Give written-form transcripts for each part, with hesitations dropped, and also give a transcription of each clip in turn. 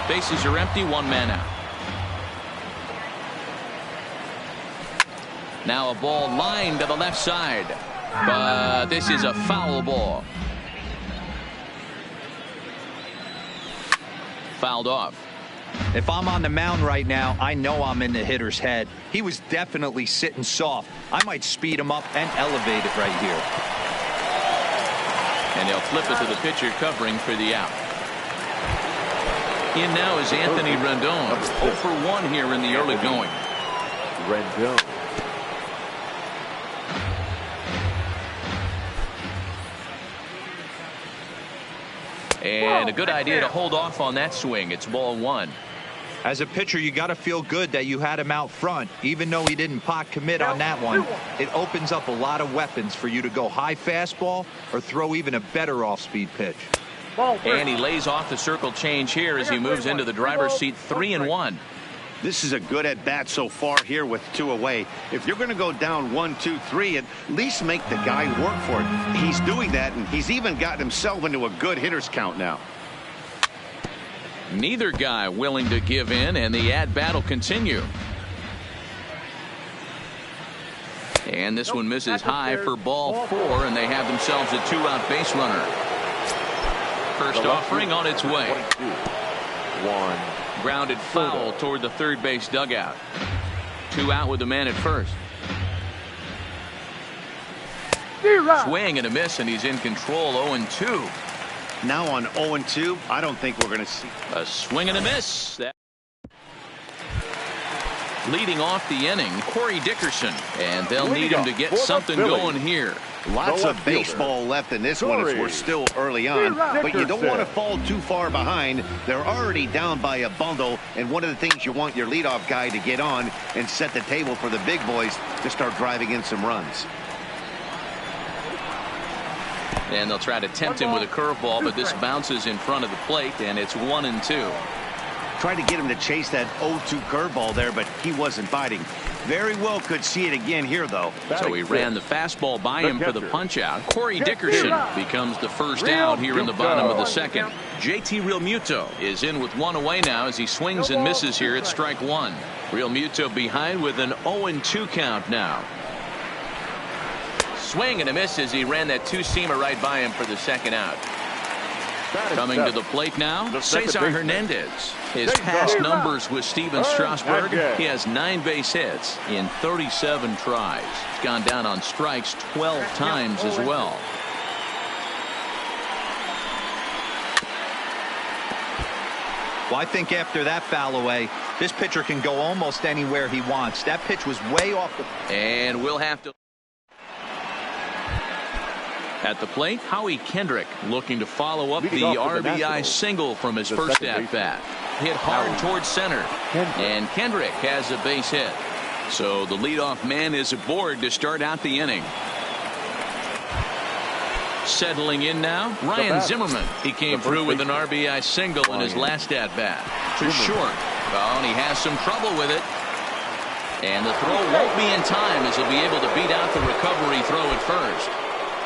Bases are empty, one man out. Now a ball lined to the left side, but this is a foul ball. Fouled off. If I'm on the mound right now, I know I'm in the hitter's head. He was definitely sitting soft. I might speed him up and elevate it right here. And they'll flip it to the pitcher covering for the out. In now is Anthony Rendon. 0 for 1 here in the early going. Rendon. And a good idea to hold off on that swing. It's ball 1. As a pitcher, you got to feel good that you had him out front, even though he didn't pot commit on that one. It opens up a lot of weapons for you to go high fastball or throw even a better off-speed pitch. And he lays off the circle change here as he moves into the driver's seat. 3-1. This is a good at bat so far here with 2 away. If you're going to go down 1, 2, 3, at least make the guy work for it. He's doing that, and he's even gotten himself into a good hitter's count now. Neither guy willing to give in, and the at-bat will continue. And this one misses high for ball 4, and they have themselves a 2-out base runner. First offering on its way. 1. Grounded foul toward the third base dugout. 2 out with the man at first. Swing and a miss, and he's in control. 0-2. Now on 0-2, I don't think we're going to see a swing and a miss. Leading off the inning, Corey Dickerson, and they'll need him to get something going here. Lots of baseball left in this one as we're still early on, but you don't want to fall too far behind. They're already down by a bundle, and one of the things you want your leadoff guy to get on and set the table for the big boys to start driving in some runs. And they'll try to tempt him with a curveball, but this bounces in front of the plate, and it's 1-2. Tried to get him to chase that 0-2 curveball there, but he wasn't biting. Very well could see it again here, though. So he ran the fastball by him for the punch-out. Corey Dickerson becomes the first out here in the bottom of the second. JT Realmuto is in with 1 away now as he swings and misses here at strike 1. Realmuto behind with an 0-2 count now. Swing and a miss as he ran that 2-seamer right by him for the second out. Coming to the plate now, Cesar Hernandez. His past numbers with Steven Strasburg, he has 9 base hits in 37 tries. He's gone down on strikes 12 times as well. Well, I think after that foul away, this pitcher can go almost anywhere he wants. That pitch was way off the... And we'll have to... At the plate, Howie Kendrick looking to follow up the RBI single from his first at-bat. Hit hard towards center, and Kendrick has a base hit. So the leadoff man is aboard to start out the inning. Settling in now, Ryan Zimmerman. He came through with an RBI single in his last at-bat. To short. Oh, and he has some trouble with it. And the throw won't be in time as he'll be able to beat out the recovery throw at first.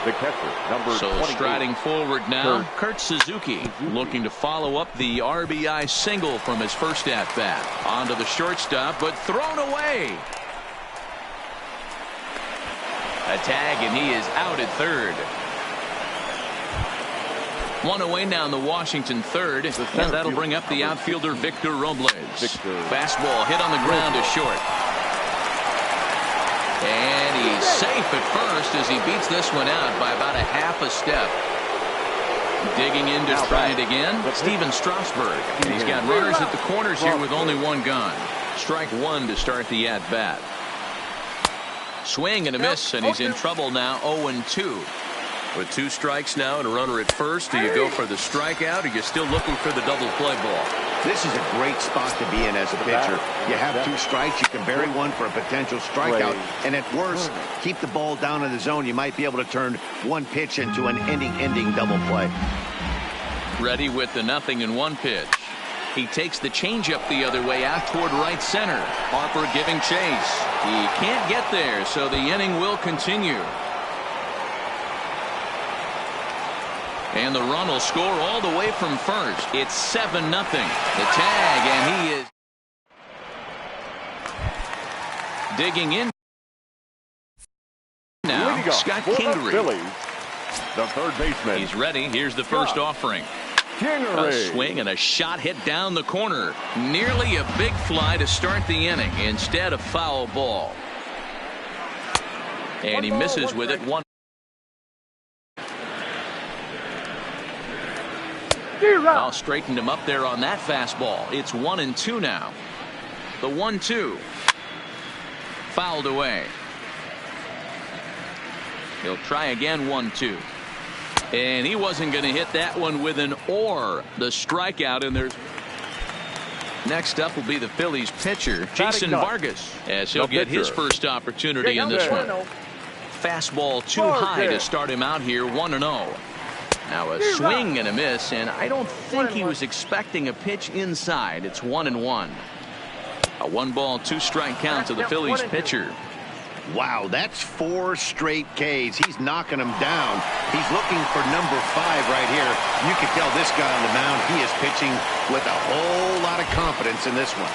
The catcher, number 28. Striding forward now, Kurt Suzuki looking to follow up the RBI single from his first at-bat. Onto the shortstop, but thrown away. A tag, and he is out at third. 1 away now in the Washington third, and that'll bring up the outfielder Victor Robles. Fastball hit on the ground to short. And he's safe at first as he beats this one out by about a half a step. Digging in to try it again, Steven Strasburg. And he's got runners at the corners here with only 1 gone. Strike 1 to start the at-bat. Swing and a miss, and he's in trouble now, 0-2. With 2 strikes now and a runner at first, do you go for the strikeout, or are you still looking for the double play ball? This is a great spot to be in as a pitcher. You have 2 strikes, you can bury one for a potential strikeout, and at worst, keep the ball down in the zone. You might be able to turn 1 pitch into an ending double play. Ready with the 0-1 pitch. He takes the changeup the other way out toward right center. Harper giving chase. He can't get there, so the inning will continue. And the run will score all the way from first. It's 7-0. The tag, and he is digging in now. Scott Kingery, the third baseman. he's ready. Here's the first offering. A swing and a shot hit down the corner. Nearly a big fly to start the inning. Instead, a foul ball. And he misses with it. All straightened him up there on that fastball. It's 1-2 now. The 1-2. Fouled away. He'll try again. 1-2. And he wasn't going to hit that one with an or. The strikeout, and there's next up will be the Phillies pitcher, Jason Vargas, as he'll get his first opportunity in this one. Fastball too high to start him out here. 1-0. Now a swing and a miss, and I don't think he was expecting a pitch inside. It's 1-1. A 1-ball, 2-strike count to the Phillies pitcher. Wow, that's 4 straight Ks. He's knocking them down. He's looking for number 5 right here. You can tell this guy on the mound, he is pitching with a whole lot of confidence in this one.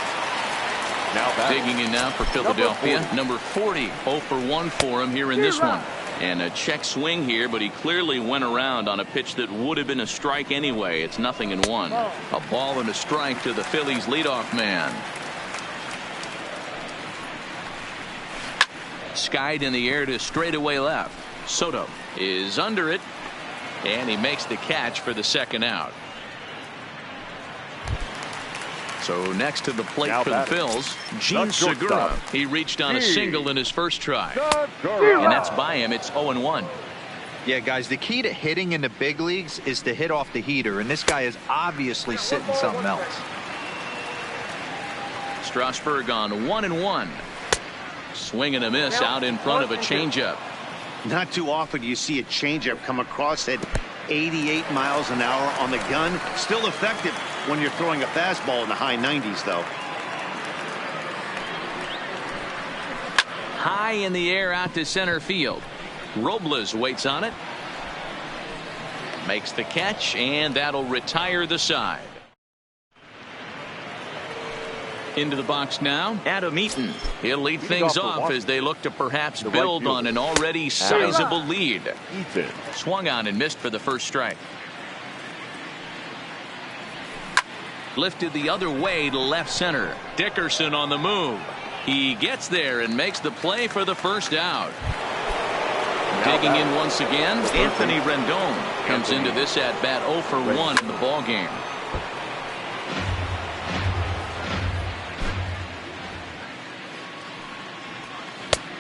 Now digging in now for Philadelphia. Number 40, 0 for 1 for him here in this one. And a check swing here, but he clearly went around on a pitch that would have been a strike anyway. It's 0-1. A ball and a strike to the Phillies leadoff man. Skied in the air to straightaway left. Soto is under it, and he makes the catch for the second out. So next to the plate for the Phils, Gene Segura. He reached on a single in his first try, and that's by him. It's 0-1. Yeah, guys, the key to hitting in the big leagues is to hit off the heater, and this guy is obviously sitting something else. Strasburg on 1-1. Swing and a miss out in front of a changeup. Not too often you see a changeup come across at 88 miles an hour on the gun. Still effective when you're throwing a fastball in the high 90s, though. High in the air out to center field. Robles waits on it. Makes the catch, and that'll retire the side. Into the box now, Adam Eaton. He'll lead things off as they look to perhaps build on an already sizable lead. Swung on and missed for the first strike. Lifted the other way to left center. Dickerson on the move. He gets there and makes the play for the first out. Digging in once again, Anthony Rendon comes into this at bat 0 for 1 in the ball game.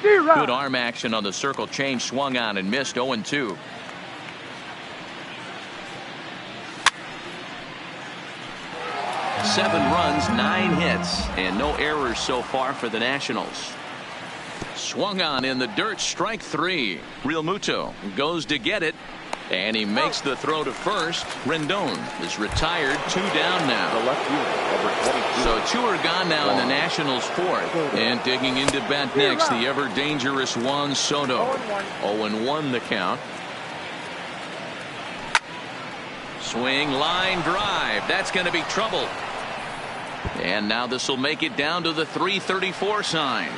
Good arm action on the circle change. Swung on and missed. 0-2. Seven runs, 9 hits, and no errors so far for the Nationals. Swung on in the dirt. Strike 3. Real Muto goes to get it, and he makes the throw to first. Rendon is retired. 2 down now. The left unit, number 22. So 2 are gone now in the Nationals' 4th. And digging into bat next, the ever dangerous Juan Soto. 0-1 the count. Swing, line drive. That's going to be trouble. And now this will make it down to the 334 sign.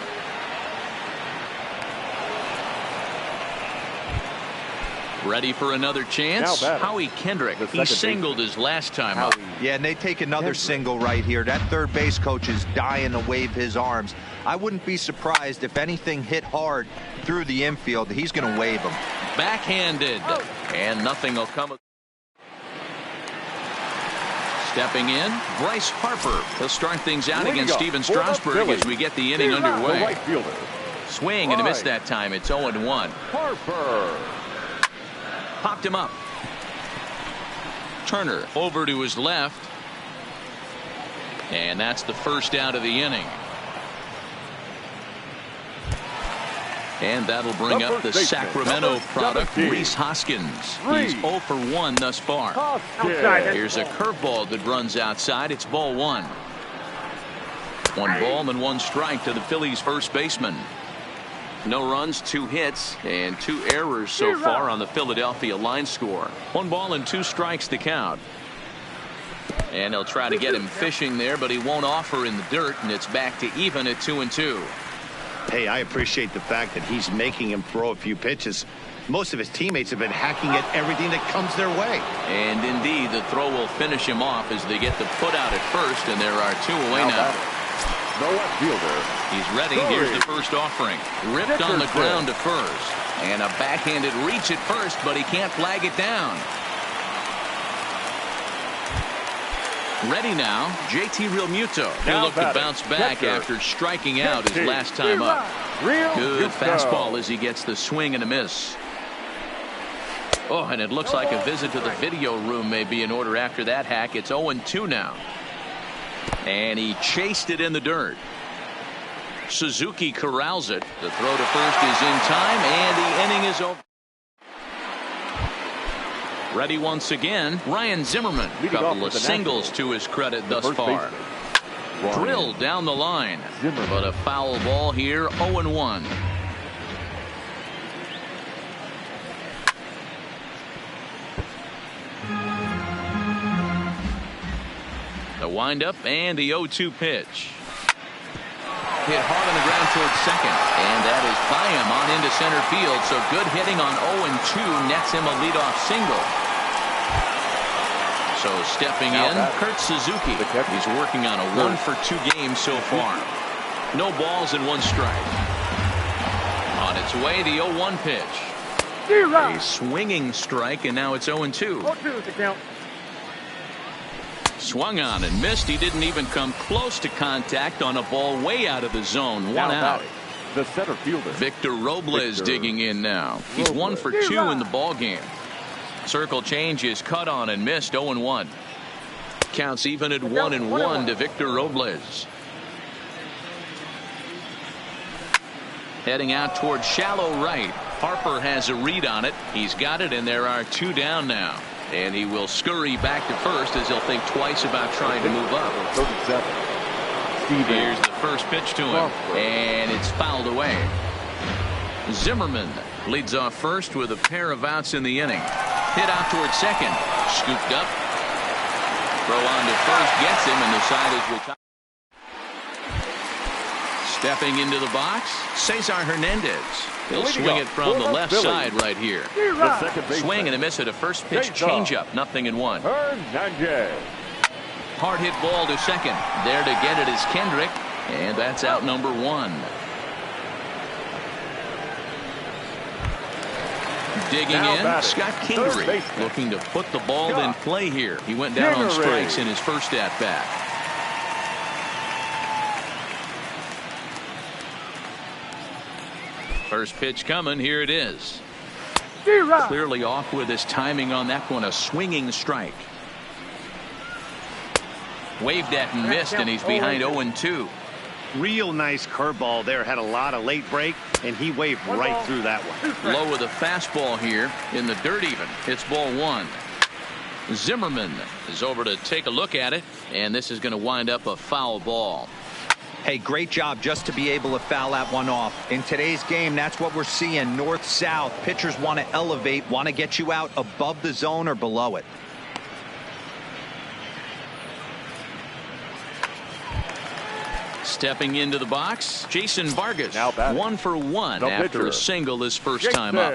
Ready for another chance? Howie Kendrick. He singled his last time up. Yeah, and they take another single right here. That third base coach is dying to wave his arms. I wouldn't be surprised if anything hit hard through the infield. He's going to wave them. Backhanded. And nothing will come. Stepping in, Bryce Harper. He'll start things out against Steven Strasburg as we get the inning underway. Swing and a miss that time. It's 0-1. Harper. Popped him up. Turner over to his left. And that's the first out of the inning. And that'll bring up the Sacramento product, Rhys Hoskins. He's 0 for 1 thus far. Here's a curveball that runs outside. It's ball 1. 1 ball and 1 strike to the Phillies first baseman. No runs, 2 hits, and 2 errors so far on the Philadelphia line score. 1 ball and 2 strikes to count. And they'll try to get him fishing there, but he won't offer in the dirt, and it's back to even at 2-2. Hey, I appreciate the fact that he's making him throw a few pitches. Most of his teammates have been hacking at everything that comes their way. And indeed, the throw will finish him off as they get the put out at first, and there are 2 away now. No left fielder. He's ready. Here's the first offering. Ripped on the ground to first. And a backhanded reach at first, but he can't flag it down. Ready now, JT Realmuto. He'll look to bounce back after striking out his last time up. Good fastball as he gets the swing and a miss. Oh, and it looks like a visit to the video room may be in order after that hack. It's 0-2 now. And he chased it in the dirt. Suzuki corrals it. The throw to first is in time, and the inning is over. Ready once again, Ryan Zimmerman. A couple of singles to his credit thus far. Drilled down the line, but a foul ball here, 0-1. The windup and the 0-2 pitch. Hit hard on the ground towards second, and that is by him on into center field. So good hitting on 0-2 nets him a leadoff single. So stepping in, Kurt Suzuki. He's working on a 1-for-2 game so far. No balls and 1 strike. On its way, the 0-1 pitch. A swinging strike, and now it's 0-2. Swung on and missed. He didn't even come close to contact on a ball way out of the zone. 1 out. The center fielder, Victor Robles, digging in now. He's 1-for-2 in the ball game. Circle change is cut on and missed. 0-1. Counts even at 1-1 to Victor Robles. Heading out towards shallow right. Harper has a read on it. He's got it, and there are 2 down now. And he will scurry back to first as he'll think twice about trying to move up. 37. Here's the first pitch to him, and it's fouled away. Zimmerman leads off first with a pair of outs in the inning. Hit out towards second. Scooped up. Throw on to first gets him, and the side is retired. Stepping into the box, Cesar Hernandez. He'll swing it from the left side right here. Swing and a miss at a first pitch changeup. 0-1. Hernandez. Hard hit ball to second. There to get it is Kendrick, and that's out number 1. Digging in, Scott Kingery looking to put the ball in play here. He went down on strikes in his first at-bat. First pitch coming. Here it is. Clearly off with his timing on that one. A swinging strike. Waved at and missed, and he's behind 0-2. Real nice curveball there. Had a lot of late break, and he waved right through that one. Low with a fastball here in the dirt even. It's ball 1. Zimmerman is over to take a look at it, and this is going to wind up a foul ball. Hey, great job just to be able to foul that one off. In today's game, that's what we're seeing. North-south. Pitchers want to elevate, want to get you out above the zone or below it. Stepping into the box, Jason Vargas. 1-for-1 after a single his first time up.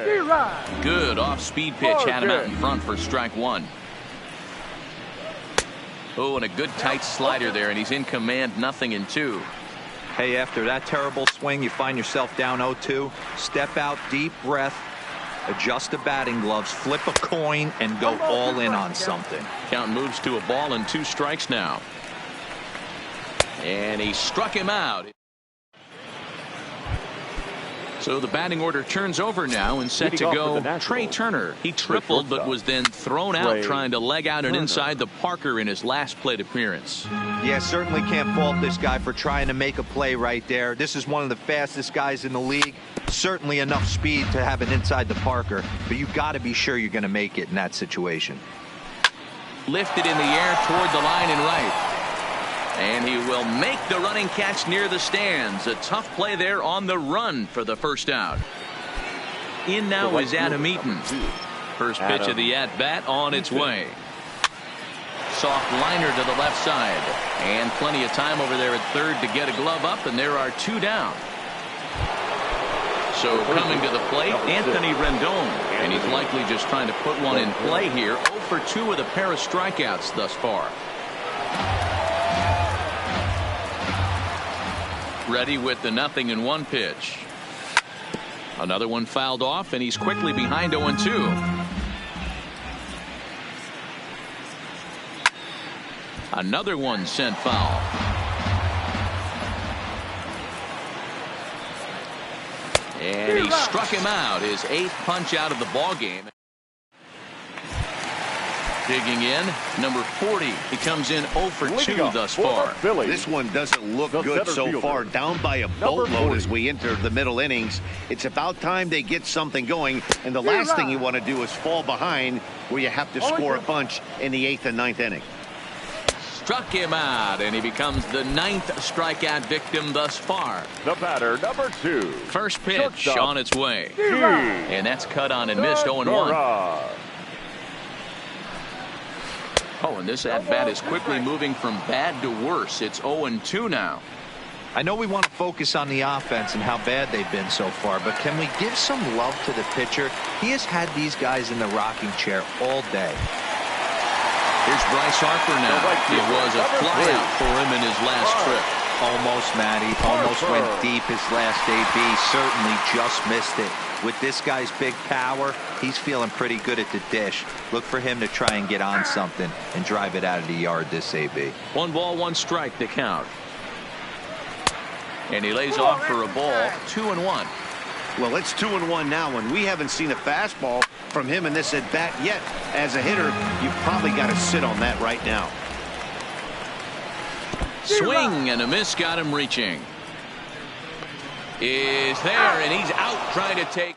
Good off-speed pitch had him out in front for strike 1. Oh, and a good tight slider there, and he's in command. 0-2. Hey, after that terrible swing, you find yourself down 0-2. Step out, deep breath, adjust the batting gloves, flip a coin, and go all in on something. Count moves to a ball and 2 strikes now. And he struck him out. So the batting order turns over now and set to go Trey Turner. He tripled but was then thrown out trying to leg out and inside the Parker in his last plate appearance. Yeah, certainly can't fault this guy for trying to make a play right there. This is one of the fastest guys in the league. Certainly enough speed to have it inside the Parker, but you've got to be sure you're going to make it in that situation. Lifted in the air toward the line and right. And he will make the running catch near the stands. A tough play there on the run for the first out. In now is Adam Eaton. First pitch of the at-bat on its way. Soft liner to the left side. And plenty of time over there at third to get a glove up, and there are two down. So coming to the plate, Anthony Rendon. And he's likely just trying to put one in play here. 0 for 2 with a pair of strikeouts thus far. Ready with the 0-1 pitch. Another one fouled off, and he's quickly behind 0-2. Another one sent foul. And he struck him out, his 8th punch out of the ball game. Digging in, number 40. He comes in 0 for 2 thus far. This one doesn't look good so far. Down by a boatload as we enter the middle innings. It's about time they get something going. And the last thing you want to do is fall behind where you have to score a bunch in the 8th and 9th inning. Struck him out, and he becomes the 9th strikeout victim thus far. The batter, number 2. First pitch on its way. And that's cut on and missed. 0-1. Oh, and this at-bat is quickly moving from bad to worse. It's 0-2 now. I know we want to focus on the offense and how bad they've been so far, but can we give some love to the pitcher? He has had these guys in the rocking chair all day. Here's Bryce Harper now. It was a flyout for him in his last trip. Almost, Matty. Almost went deep his last AB. Certainly just missed it. With this guy's big power, he's feeling pretty good at the dish. Look for him to try and get on something and drive it out of the yard this AB. 1 ball, 1 strike to count. And he lays off for a ball. 2-1. Well, it's 2-1 now, and we haven't seen a fastball from him in this at-bat yet. As a hitter, you've probably got to sit on that right now. Swing and a miss got him reaching. Is there, and he's out trying to take.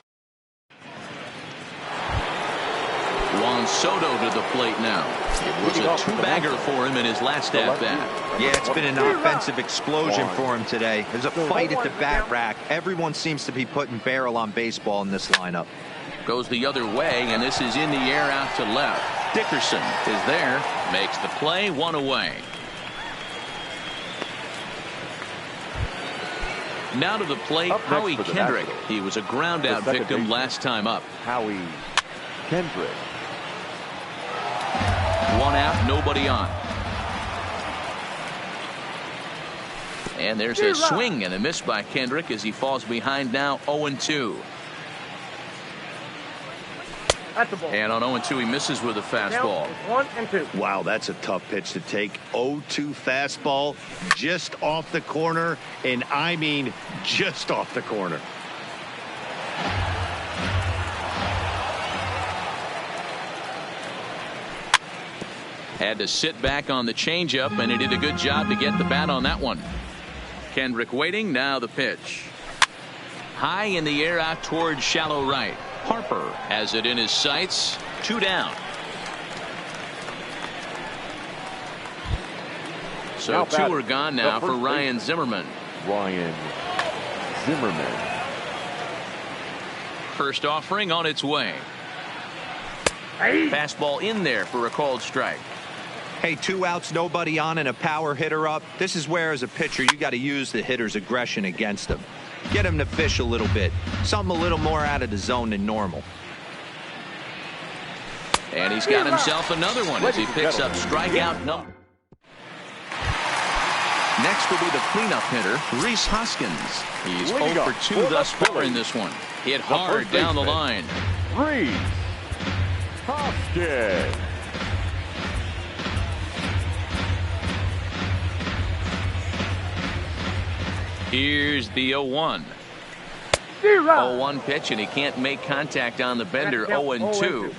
Juan Soto to the plate now. It was a 2-bagger for him in his last at-bat. Yeah, it's been an offensive explosion for him today. There's a fight at the bat rack. Everyone seems to be putting barrel on baseball in this lineup. Goes the other way, and this is in the air out to left. Dickerson is there, makes the play, 1 away. Now to the plate, Howie Kendrick. He was a ground-out victim last time up. Howie Kendrick. 1 out, nobody on. And there's a swing and a miss by Kendrick as he falls behind now 0-2. And on 0-2 he misses with a fastball. 1-2. Wow, that's a tough pitch to take. 0-2 fastball just off the corner, and I mean just off the corner. Had to sit back on the changeup, and he did a good job to get the bat on that one. Kendrick waiting, now the pitch. High in the air out towards shallow right. Harper has it in his sights. 2 down. So 2 are gone now for Ryan Zimmerman. Ryan Zimmerman. First offering on its way. Fastball in there for a called strike. Hey, 2 outs, nobody on, and a power hitter up. This is where, as a pitcher, you got to use the hitter's aggression against him. Get him to fish a little bit. Something a little more out of the zone than normal. And he's got himself another one as he picks up strikeout number. Next will be the cleanup hitter, Rhys Hoskins. He's 0 for 2 thus far in this one. Hit hard down the line. Rhys Hoskins. Here's the 0-1. 0-1 pitch, and he can't make contact on the bender. 0-2.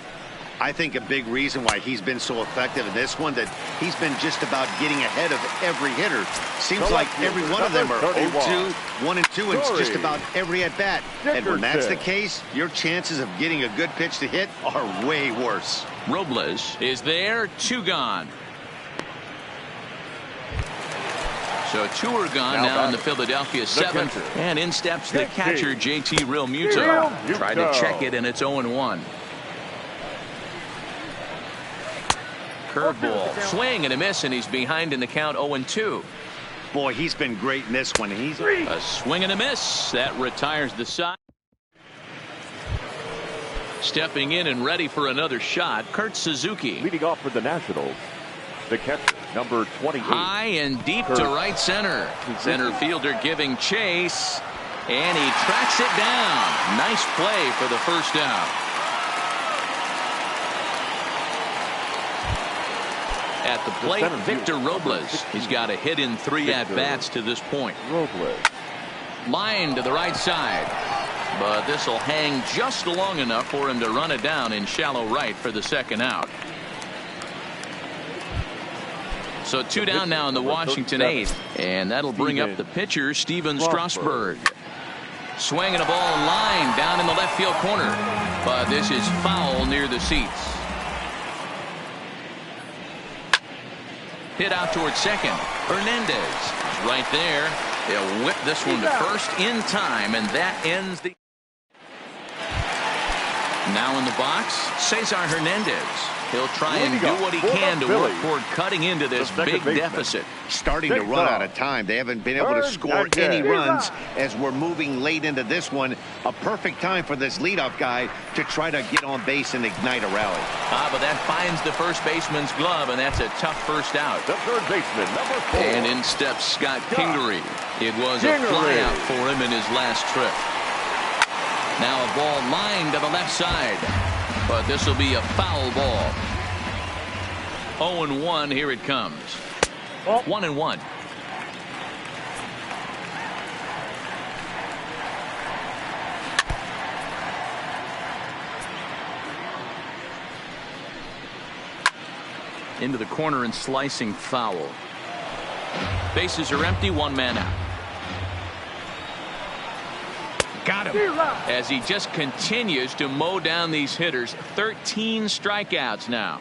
I think a big reason why he's been so effective in this one, that he's been just about getting ahead of every hitter. Seems like every one of them are 0-2, 1-2, and it's just about every at-bat. And when that's the case, your chances of getting a good pitch to hit are way worse. Robles is there, 2 gone. So 2 are gone now in the Philadelphia 7th. And in steps the catcher, JT Realmuto. Tried to check it, and it's 0-1. Curveball, swing and a miss, and he's behind in the count 0-2. Boy, he's been great in this one. He's a swing and a miss. That retires the side. Stepping in and ready for another shot, Kurt Suzuki. Leading off for the Nationals, the catcher, number 28. High and deep to right center. Center fielder giving chase, and he tracks it down. Nice play for the first down. At the plate, Victor Robles. He's got a hit in 3 at-bats to this point. Robles. Line to the right side. But this will hang just long enough for him to run it down in shallow right for the second out. So 2 down now in the Washington 8th. And that'll bring up the pitcher, Steven Strasburg. Swinging a ball in line down in the left field corner. But this is foul near the seats. Hit out towards second. Hernandez is right there. They'll whip this one to first in time, and that ends the. Now in the box, Cesar Hernandez. He'll try and do what he can to work toward cutting into this big deficit. Starting to run out of time. They haven't been able to score any runs as we're moving late into this one. A perfect time for this leadoff guy to try to get on base and ignite a rally. But that finds the first baseman's glove, and that's a tough first out. The third baseman, number 4. And in steps Scott Kingery. It was a fly out for him in his last trip. Now a ball lined to the left side. But this will be a foul ball. 0-1, here it comes. 1-1. Into the corner and slicing foul. Bases are empty, 1 man out. Got him. As he just continues to mow down these hitters. 13 strikeouts now.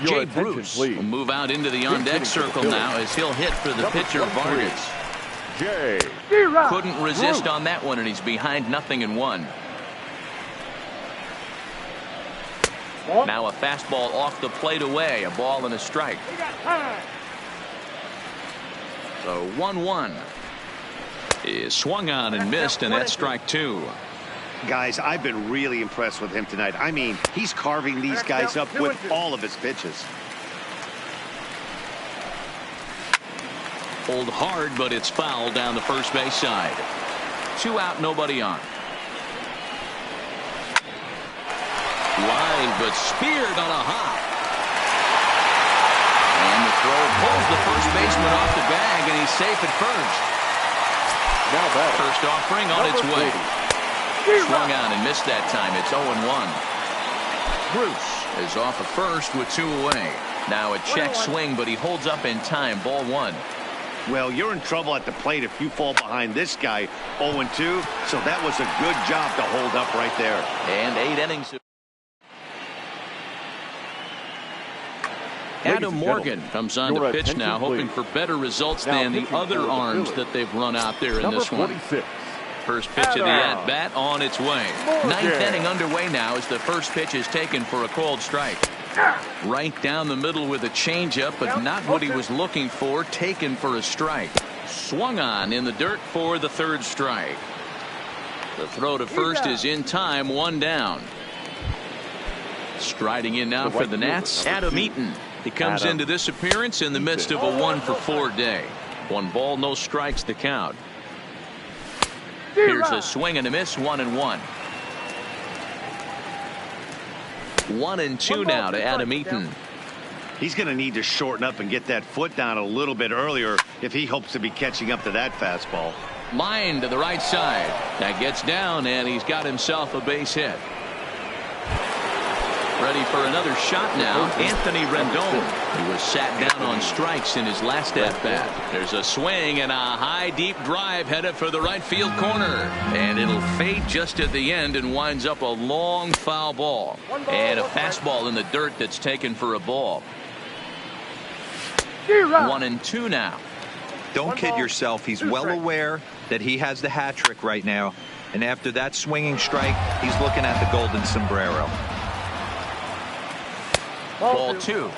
Jay Bruce will move out into the on-deck circle now as he'll hit for the pitcher Vargas. Jay Couldn't resist on that one, and he's behind 0-1. Now a fastball off the plate away. A ball and a strike. So 1-1. Is swung on and missed, and that's strike 2. Guys, I've been really impressed with him tonight. I mean, he's carving these guys up with all of his pitches. Pulled hard, but it's foul down the first base side. 2 out, nobody on. Line, but speared on a hop. And the throw pulls the first baseman off the bag, and he's safe at first. Now back. First offering on its way. Swung on and missed that time. It's 0-1. Bruce is off at first with 2 away. Now a check swing, but he holds up in time. Ball 1. Well, you're in trouble at the plate if you fall behind this guy. 0-2. So that was a good job to hold up right there. And 8 innings. Adam Morgan comes on to pitch now, hoping for better results than the other arms that they've run out there in this one. First pitch of the at-bat on its way. 9th inning underway now as the first pitch is taken for a called strike. Right down the middle with a changeup, but not what he was looking for. Taken for a strike. Swung on in the dirt for the 3rd strike. The throw to first is in time. 1 down. Striding in now for the Nats, Adam Eaton. He comes into this appearance in the midst of a 1-for-4 day. 1 ball, no strikes the count. Here's a swing and a miss. 1-1. 1-2 now to Adam Eaton. He's going to need to shorten up and get that foot down a little bit earlier if he hopes to be catching up to that fastball. Line to the right side. That gets down, and he's got himself a base hit. Ready for another shot now, Anthony Rendon. He was sat down on strikes in his last at-bat. There's a swing and a high, deep drive headed for the right field corner. And it'll fade just at the end and winds up a long foul ball. And a fastball in the dirt that's taken for a ball. 1-2 now. Don't kid yourself. He's well aware that he has the hat trick right now. And after that swinging strike, he's looking at the golden sombrero. Ball 2.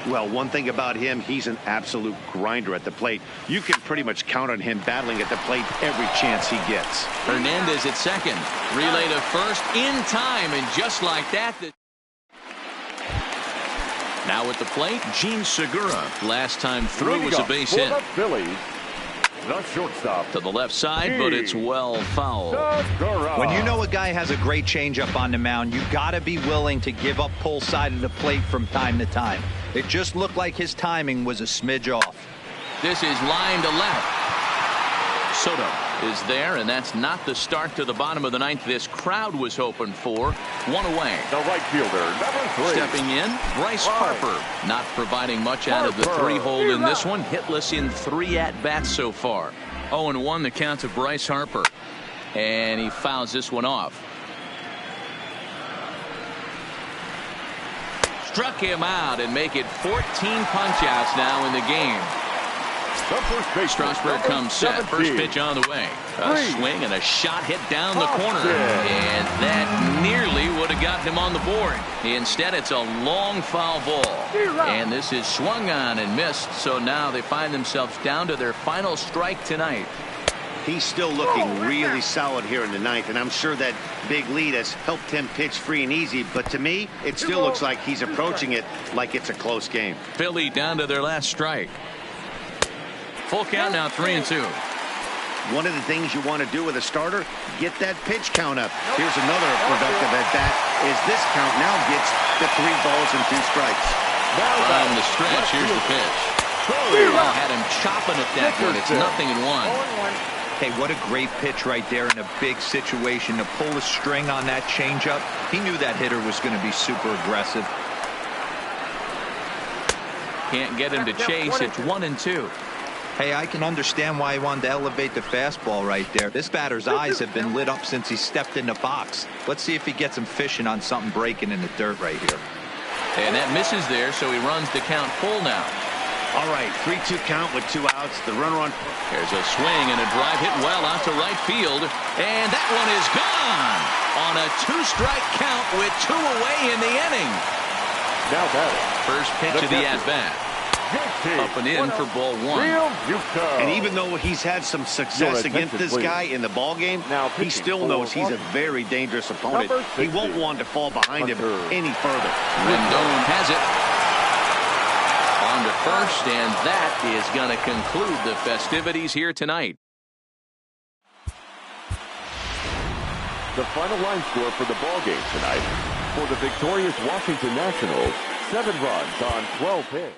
Well, one thing about him, he's an absolute grinder at the plate. You can pretty much count on him battling at the plate every chance he gets. Hernandez at second. Relay to first in time, and just like that. Now at the plate, Gene Segura. Last time through was a base hit. Phillies, the shortstop. To the left side, but it's well fouled. When you know a guy has a great changeup on the mound, you got to be willing to give up pull side of the plate from time to time. It just looked like his timing was a smidge off. This is line to left. Soto is there, and that's not the start to the bottom of the ninth this crowd was hoping for. One away. The right fielder, number 3. Stepping in, Bryce Harper. Not providing much out of the 3-hole in this one. Hitless in 3 at-bats so far. 0-1 the count to Bryce Harper. And he fouls this one off. Struck him out and make it 14 punch-outs now in the game. Strasburg comes set. First pitch on the way. A swing and a shot hit down the corner. And that nearly would have gotten him on the board. Instead, it's a long foul ball. And this is swung on and missed. So now they find themselves down to their final strike tonight. He's still looking really solid here in the ninth, and I'm sure that big lead has helped him pitch free and easy. But to me, it still looks like he's approaching it like it's a close game. Philly down to their last strike. Full count now, 3-2. One of the things you want to do with a starter, get that pitch count up. Here's another productive at bat, is this count now gets the 3 balls and 2 strikes. From the stretch, here's the pitch. Had him chopping at that one. It's 0-1. Hey, what a great pitch right there in a big situation to pull a string on that changeup. He knew that hitter was going to be super aggressive. Can't get him to chase. It's 1-2. Hey, I can understand why he wanted to elevate the fastball right there. This batter's eyes have been lit up since he stepped in the box. Let's see if he gets him fishing on something breaking in the dirt right here. And that misses there, so he runs the count full now. All right, 3-2 count with 2 outs. The runner on. There's a swing and a drive hit well out to right field. And that one is gone on a 2-strike count with 2 away in the inning. Now batting. First pitch of the at-bat. Up and in for ball 1. And even though he's had some success against this guy in the ball game, he still knows he's a very dangerous opponent. He won't want to fall behind him any further. Rendon has it. On to first, and that is going to conclude the festivities here tonight. The final line score for the ball game tonight. For the victorious Washington Nationals, 7 runs on 12 hits.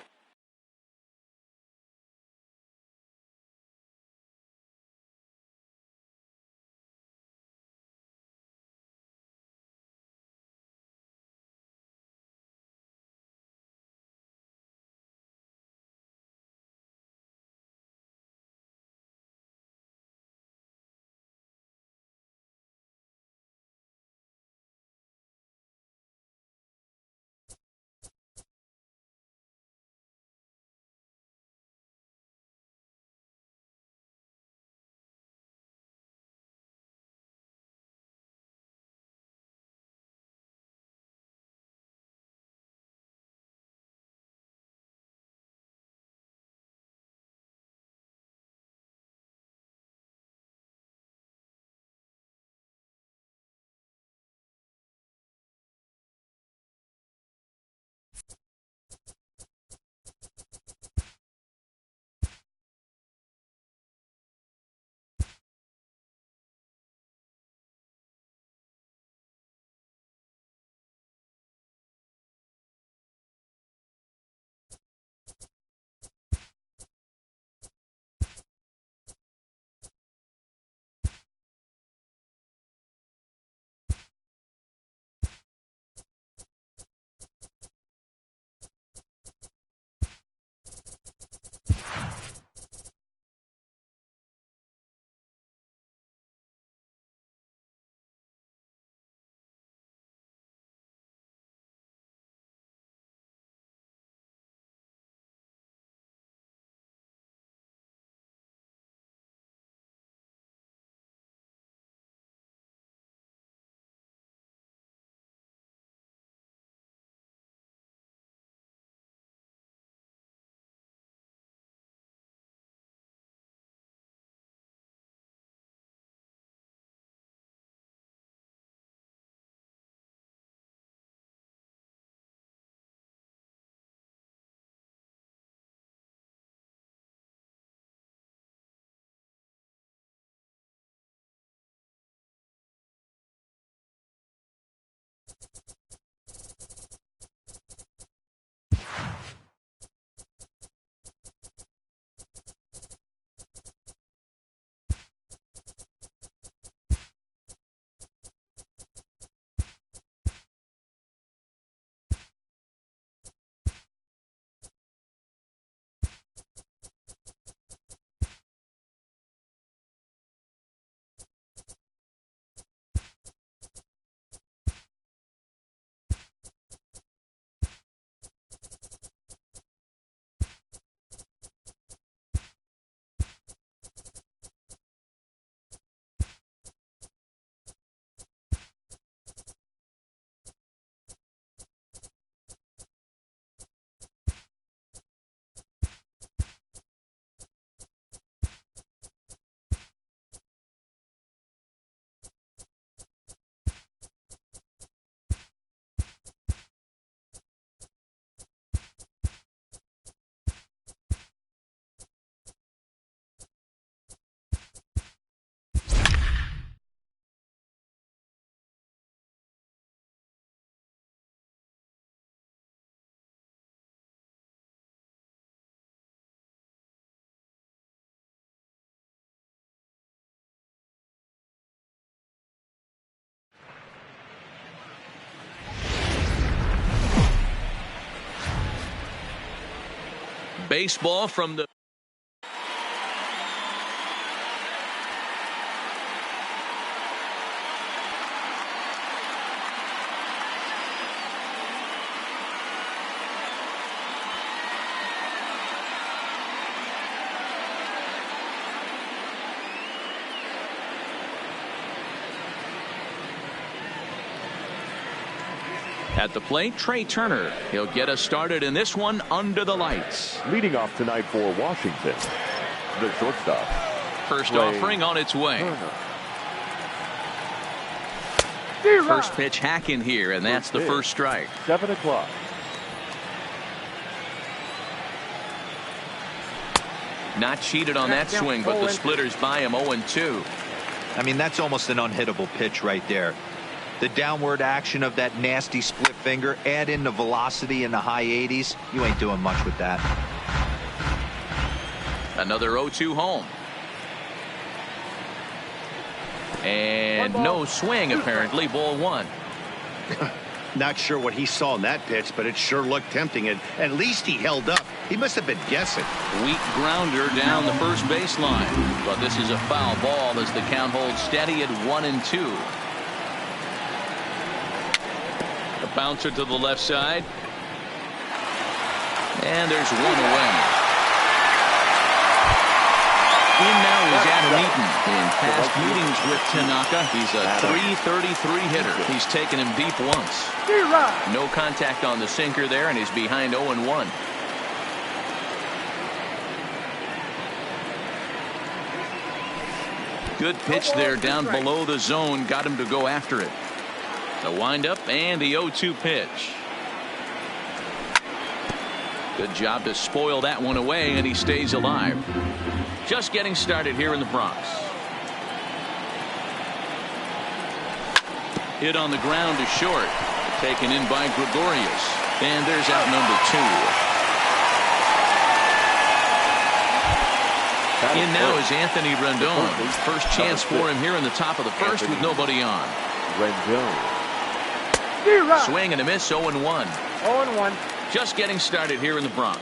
Baseball from the At the plate, Trey Turner. He'll get us started in this one under the lights. Leading off tonight for Washington, the shortstop. First Trey offering on its way. Turner. First pitch hack in here, and that's the first strike. 7 o'clock. Not cheated on that swing, but the splitters by him 0-2. I mean, that's almost an unhittable pitch right there. The downward action of that nasty split finger, add in the velocity in the high 80s, you ain't doing much with that. Another 0-2 home. And no swing, apparently. Ball 1. Not sure what he saw in that pitch, but it sure looked tempting. And at least he held up. He must have been guessing. Weak grounder down the first baseline. But this is a foul ball as the count holds steady at 1-2. A bouncer to the left side. And there's one away. In now is Adam Eaton. In past meetings with Tanaka, he's a .333 hitter. He's taken him deep once. No contact on the sinker there, and he's behind 0-1. Good pitch there down below the zone. Got him to go after it. The windup and the 0-2 pitch. Good job to spoil that one away, and he stays alive. Just getting started here in the Bronx. Hit on the ground to short. Taken in by Gregorius. And there's out number 2. In now is Anthony Rendon. First chance for him here in the top of the first with nobody on. Rendon. Swing and a miss, 0-1. 0-1. Just getting started here in the Bronx.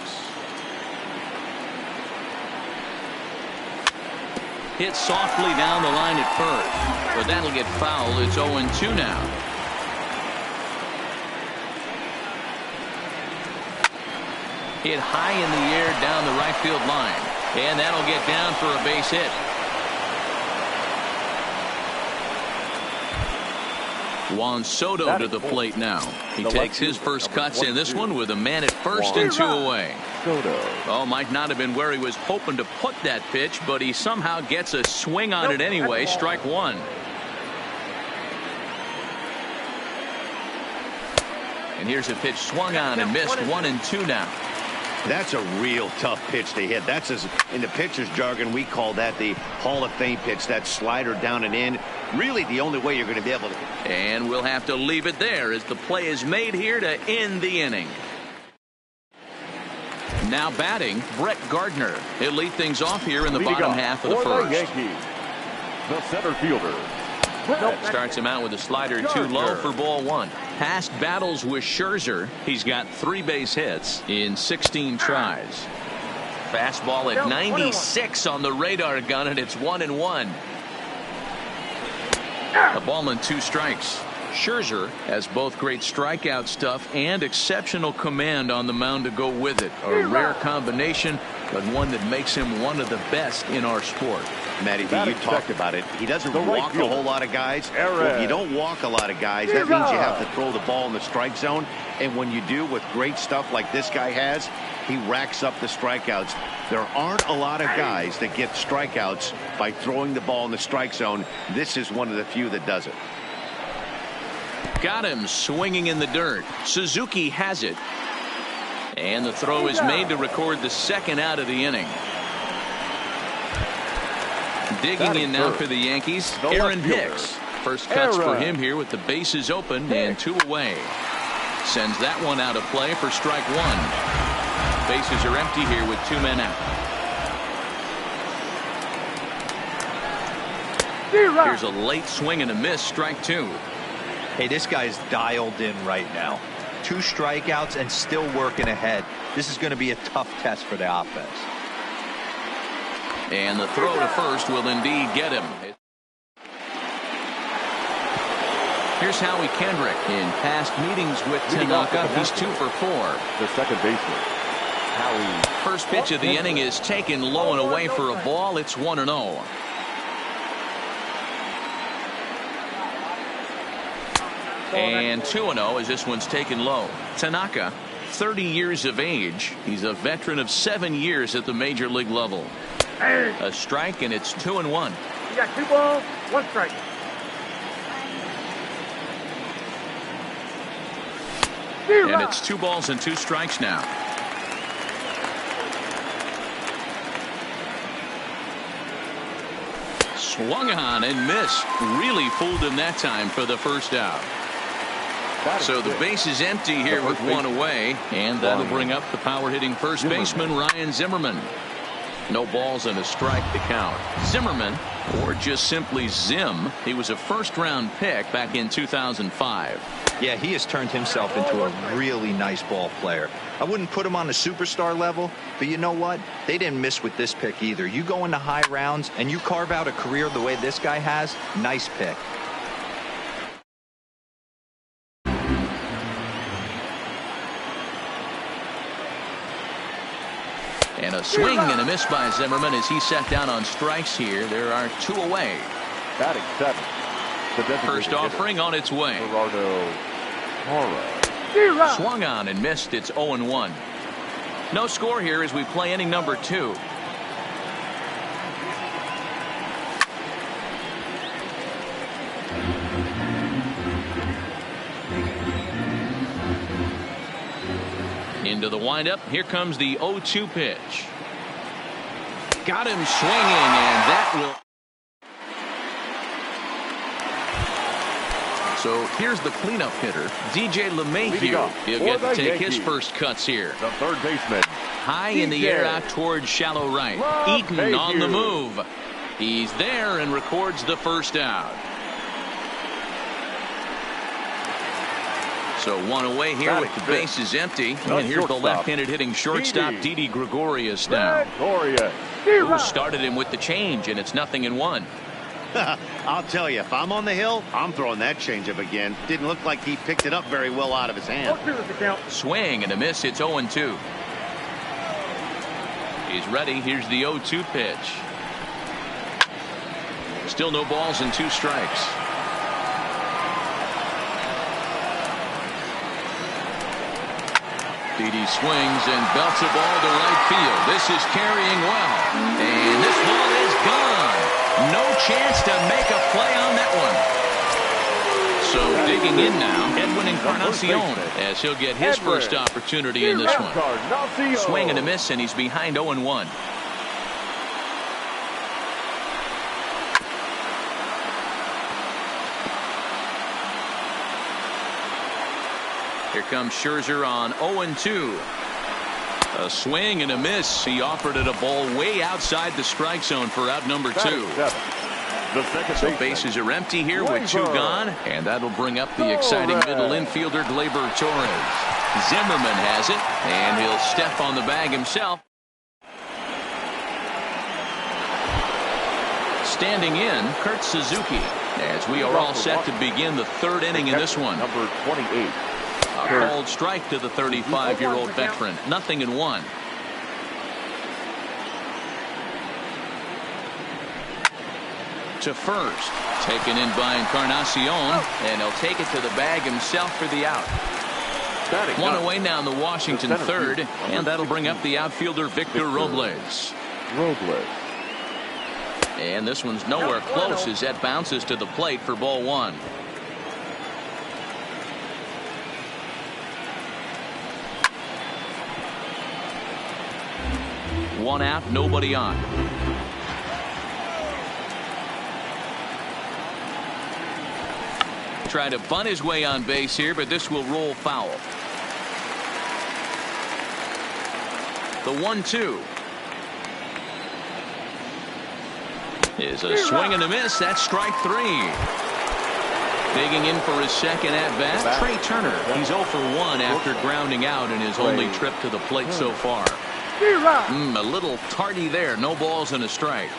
Hit softly down the line at first, but that'll get fouled. It's 0-2 now. Hit high in the air down the right field line, and that'll get down for a base hit. Juan Soto to the plate now. He takes his first cuts in this one with a man at first and 2 away. Oh, might not have been where he was hoping to put that pitch, but he somehow gets a swing on it anyway. Strike 1. And here's a pitch swung on and missed. 1-2 now. That's a real tough pitch to hit. That's, as in the pitcher's jargon, we call that the Hall of Fame pitch. That slider down and in. Really the only way you're going to be able to. And we'll have to leave it there as the play is made here to end the inning. Now batting, Brett Gardner. He'll lead things off here in the bottom half of the first. Yankees, the center fielder. Starts him out with a slider too low for ball 1. Past battles with Scherzer. He's got 3 base hits in 16 tries. Fastball at 96 on the radar gun, and it's 1-1. A ball and 2 strikes. Scherzer has both great strikeout stuff and exceptional command on the mound to go with it. A rare combination, but one that makes him one of the best in our sport. Matty B, you talked about it. He doesn't walk a whole lot of guys. Well, if you don't walk a lot of guys, that means you have to throw the ball in the strike zone. And when you do, with great stuff like this guy has, he racks up the strikeouts. There aren't a lot of guys that get strikeouts by throwing the ball in the strike zone. This is one of the few that does it. Got him swinging in the dirt. Suzuki has it. And the throw is made to record the second out of the inning. Digging in now for the Yankees, Aaron Hicks. First cuts for him here with the bases open and 2 away. Sends that one out of play for strike 1. Bases are empty here with 2 men out. Here's a late swing and a miss, strike 2. Hey, this guy's dialed in right now. 2 strikeouts and still working ahead. This is going to be a tough test for the offense. And the throw to first will indeed get him. Here's Howie Kendrick. In past meetings with Tanaka, he's 2 for 4. The second baseman, Howie. First pitch of the inning is taken low and away for a ball. It's 1-0. And 2-0 as this one's taken low. Tanaka, 30 years of age. He's a veteran of 7 years at the major league level. A strike, and it's 2-1. You got 2 balls, 1 strike. And it's 2 balls and 2 strikes now. Swung on and missed. Really fooled him that time for the first out. So the base is empty here with 1 away, and that'll bring up the power hitting first baseman Ryan Zimmerman. No balls and a strike to count. Zimmerman, or just simply Zim, he was a first-round pick back in 2005. Yeah, he has turned himself into a really nice ball player. I wouldn't put him on the superstar level, but you know what? They didn't miss with this pick either. You go into high rounds and you carve out a career the way this guy has, nice pick. And a swing and a miss by Zimmerman as he sat down on strikes here. There are 2 away. Batting 7. First offering on its way. Swung on and missed. It's 0-1. No score here as we play inning number 2. Into the windup. Here comes the 0-2 pitch. Got him swinging, and that will. So here's the cleanup hitter, DJ LeMahieu. He'll get to take his first cuts here. The third baseman. High in the air out towards shallow right. Eaton on the move. He's there and records the first out. So 1 away here with the bases empty. And here's the left-handed hitting shortstop, Didi Gregorius now. Who started him with the change, and it's 0-1. I'll tell you, if I'm on the hill, I'm throwing that changeup again. Didn't look like he picked it up very well out of his hand. Swing and a miss. It's 0-2. He's ready. Here's the 0-2 pitch. Still no balls and 2 strikes. Didi swings and belts a ball to right field. This is carrying well. And this ball is gone. No chance to make a play on that one. So digging in now, Edwin Encarnacion, as he'll get his first opportunity in this one. Swing and a miss, and he's behind 0-1. Here comes Scherzer on 0-2. A swing and a miss. He offered it a ball way outside the strike zone for out number 2. So bases are empty here with 2 gone, and that'll bring up the exciting middle infielder Gleyber Torres. Zimmerman has it, and he'll step on the bag himself. Standing in, Kurt Suzuki, as we are all set to begin the 3rd inning in this one. Number 28. A called strike to the 35-year-old veteran. 0-1. To first. Taken in by Encarnacion. And he'll take it to the bag himself for the out. 1 away now in the Washington 3rd. And that'll bring up the outfielder Victor Robles. And this one's nowhere close as that bounces to the plate for ball 1. One out, nobody on. Try to bunt his way on base here, but this will roll foul. The 1-2 is a swing and a miss. That's strike 3. Digging in for his second at-bat, Trey Turner. He's 0 for 1 after grounding out in his only trip to the plate so far. A little tardy there. No balls and a strike.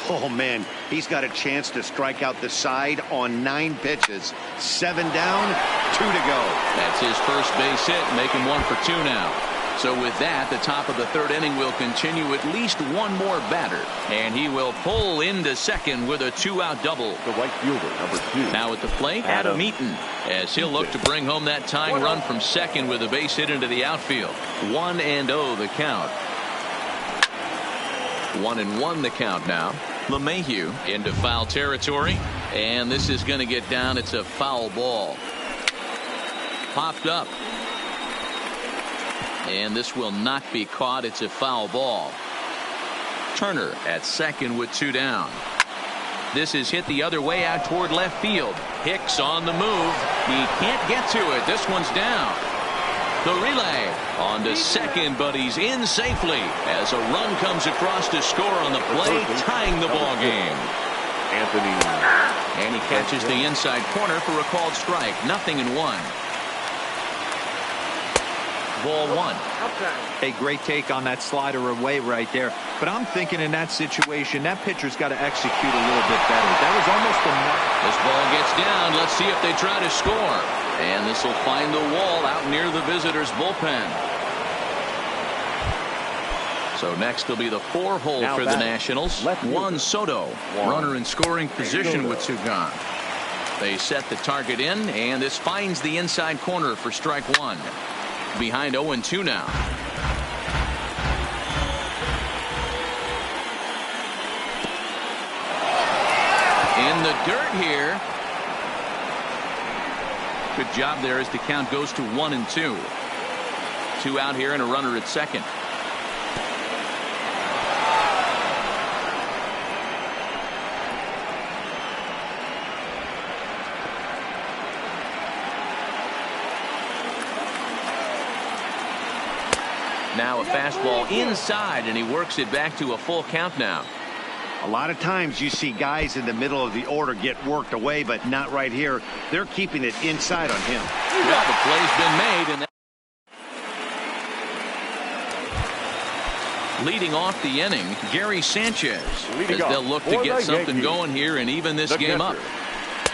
Oh, man, he's got a chance to strike out the side on 9 pitches. 7 down, 2 to go. That's his first base hit, making 1 for 2 now. So with that, the top of the 3rd inning will continue at least one more batter. And he will pull into second with a 2-out double. The right fielder, number 2. Now at the plate, Adam Eaton, as he'll look to bring home that tying run from second with a base hit into the outfield. 1-0 the count. 1-1 the count now. LeMahieu into foul territory. And this is going to get down. It's a foul ball. Popped up. And this will not be caught. It's a foul ball. Turner at second with 2 down. This is hit the other way out toward left field. Hicks on the move. He can't get to it. This one's down. The relay on to second, but he's in safely as a run comes across to score on the play, tying the ball game. Anthony. And he catches the inside corner for a called strike. 0-1. Ball 1. A great take on that slider away right there. But I'm thinking in that situation, that pitcher's got to execute a little bit better. That was almost enough. This ball gets down. Let's see if they try to score. And this will find the wall out near the visitors' bullpen. So next will be the 4-hole for the Nationals. Juan Soto, runner in scoring position with 2 gone. They set the target in, and this finds the inside corner for strike 1. Behind 0-2 now. In the dirt here. Good job there as the count goes to 1-2. 2 out here and a runner at second. Now a fastball inside, and he works it back to a full count now. A lot of times you see guys in the middle of the order get worked away, but not right here. They're keeping it inside on him. Well, the play's been made. And leading off the inning, Gary Sanchez. As they'll look to get something going here and even this game up.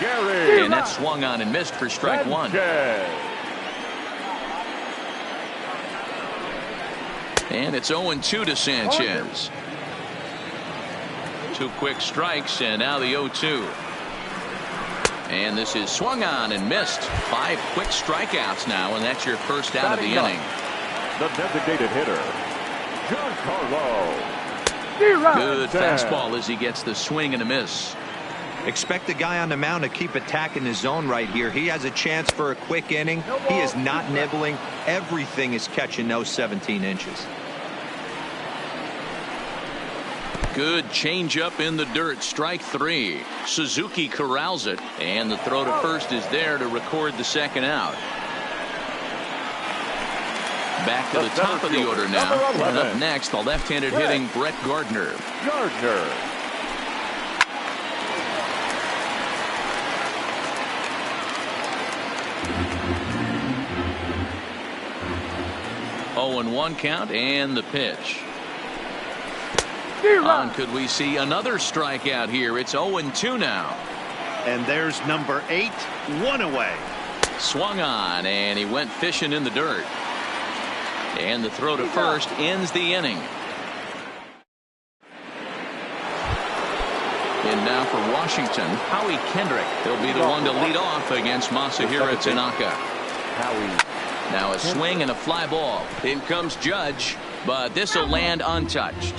And that swung on and missed for strike 1. And it's 0-2 to Sanchez. 2 quick strikes, and now the 0-2. And this is swung on and missed. 5 quick strikeouts now, and that's your first out of the inning. The designated hitter, Giancarlo. Good fastball as he gets the swing and a miss. Expect the guy on the mound to keep attacking the zone right here. He has a chance for a quick inning. He is not nibbling. Everything is catching those 17 inches. Good changeup in the dirt. Strike 3. Suzuki corrals it, and the throw to first is there to record the second out. Back to the top of the order now. And up next, the left-handed hitting Brett Gardner. 0-1 count, and the pitch. On could we see another strikeout here? It's 0-2 now. And there's number 8, 1 away. Swung on, and he went fishing in the dirt. And the throw to first ends the inning. And now for Washington, Howie Kendrick. He'll be the one to lead off against Masahiro Tanaka. Now a swing and a fly ball. In comes Judge, but this will land untouched.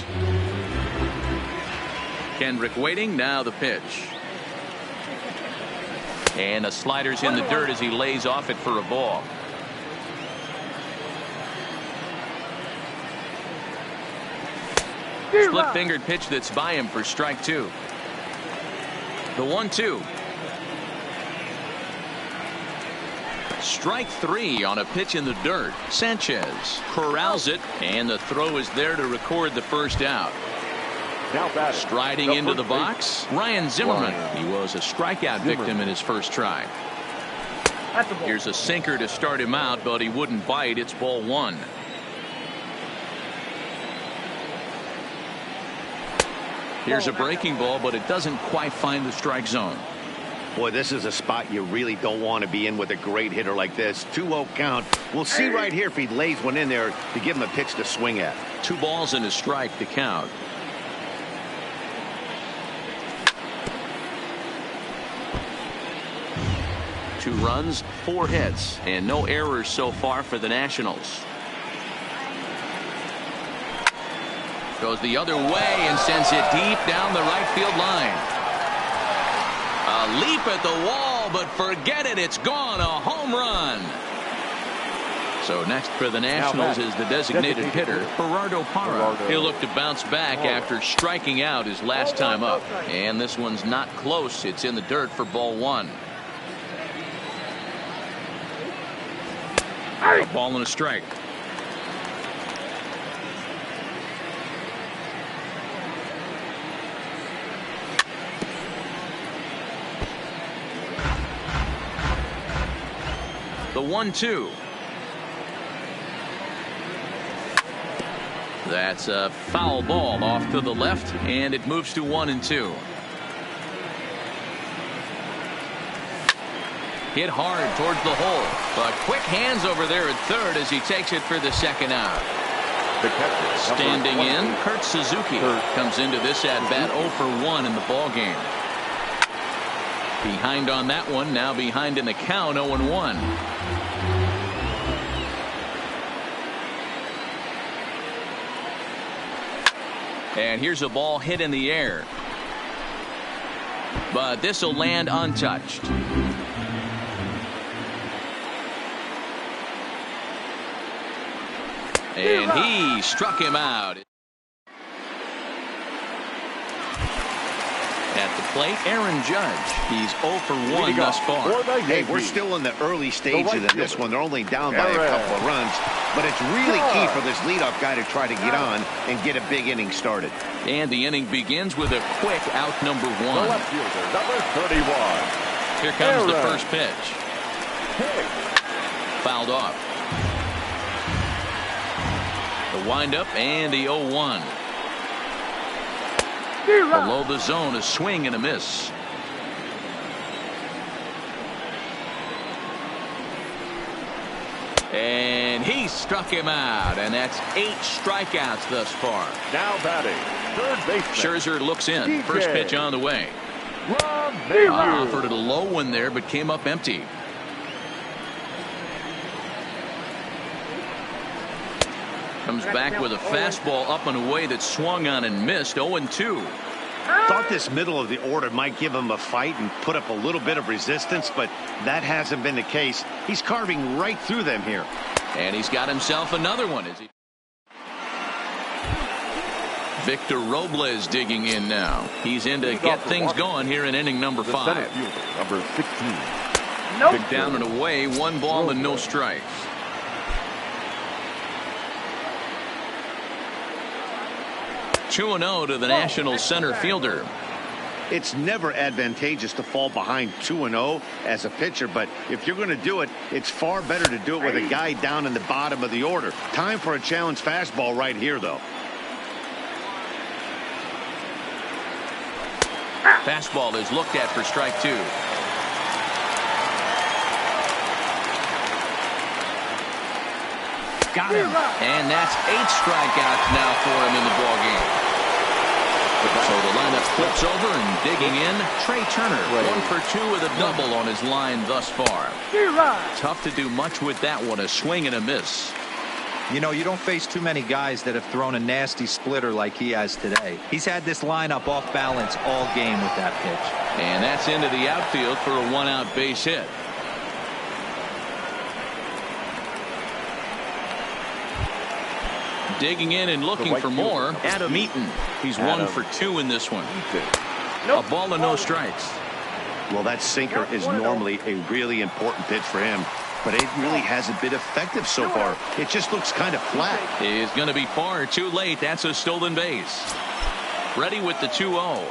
Kendrick waiting. Now the pitch. And a slider's in the dirt as he lays off it for a ball. Split-fingered pitch that's by him for strike 2. The 1-2. Strike 3 on a pitch in the dirt. Sanchez corrals it, and the throw is there to record the first out. Now batting. Striding into the box, Ryan Zimmerman. He was a strikeout victim in his first try. Here's a sinker to start him out, but he wouldn't bite. It's ball one. Here's a breaking ball, but it doesn't quite find the strike zone. Boy, this is a spot you really don't want to be in with a great hitter like this. 2-0 count. We'll see right here if he lays one in there to give him a pitch to swing at. 2 balls and a strike to count. Two runs, 4 hits, and no errors so far for the Nationals. Goes the other way and sends it deep down the right field line. A leap at the wall, but forget it, it's gone. A home run. So next for the Nationals is the designated hitter, Gerardo Parra. He'll look to bounce back after striking out his last time up. And this one's not close. It's in the dirt for ball one. A ball and a strike. The 1-2. That's a foul ball off to the left, and it moves to 1-2. Hit hard towards the hole, but quick hands over there at third as he takes it for the second out. Standing in, Kurt Suzuki comes into this at-bat 0 for 1 in the ball game. Behind on that one, now behind in the count, 0-1. And here's a ball hit in the air. But this will land untouched. And he struck him out. At the plate, Aaron Judge. He's 0 for 1 thus far. Hey, we're still in the early stages of this one. They're only down by a couple of runs. But it's really key for this leadoff guy to try to get on and get a big inning started. And the inning begins with a quick out number 1. Number 31. Here comes the first pitch. Fouled off. The windup and the 0-1. Below the zone, a swing and a miss. And he struck him out, and that's 8 strikeouts thus far. Now batting, third baseman. Scherzer looks in. DJ. First pitch on the way. Offered it a low one there, but came up empty. Comes back with a fastball up and away that swung on and missed. 0-2. Thought this middle of the order might give him a fight and put up a little bit of resistance, but that hasn't been the case. He's carving right through them here. And he's got himself another one. Victor Robles digging in now. He's in to get things going here in inning number 5. Number 16. Picked down and away, 1 ball and no strikes. Two 2-0 to the Nationals center fielder. It's never advantageous to fall behind 2-0 as a pitcher, but if you're going to do it, it's far better to do it with a guy down in the bottom of the order. Time for a challenge fastball right here, though. Fastball is looked at for strike 2. Got him. And that's 8 strikeouts now for him in the ballgame. So the lineup flips over and digging in, Trey Turner, 1 for 2 with a double on his line thus far. Tough to do much with that one, a swing and a miss. You know, you don't face too many guys that have thrown a nasty splitter like he has today. He's had this lineup off balance all game with that pitch. And that's into the outfield for a 1-out base hit. Digging in and looking for more, Adam Eaton. He's 1 for 2 in this one. A ball and no strikes. Well, that sinker is normally a really important pitch for him, but it really hasn't been effective so far. It just looks kind of flat. It's going to be far too late. That's a stolen base. Ready with the 2-0.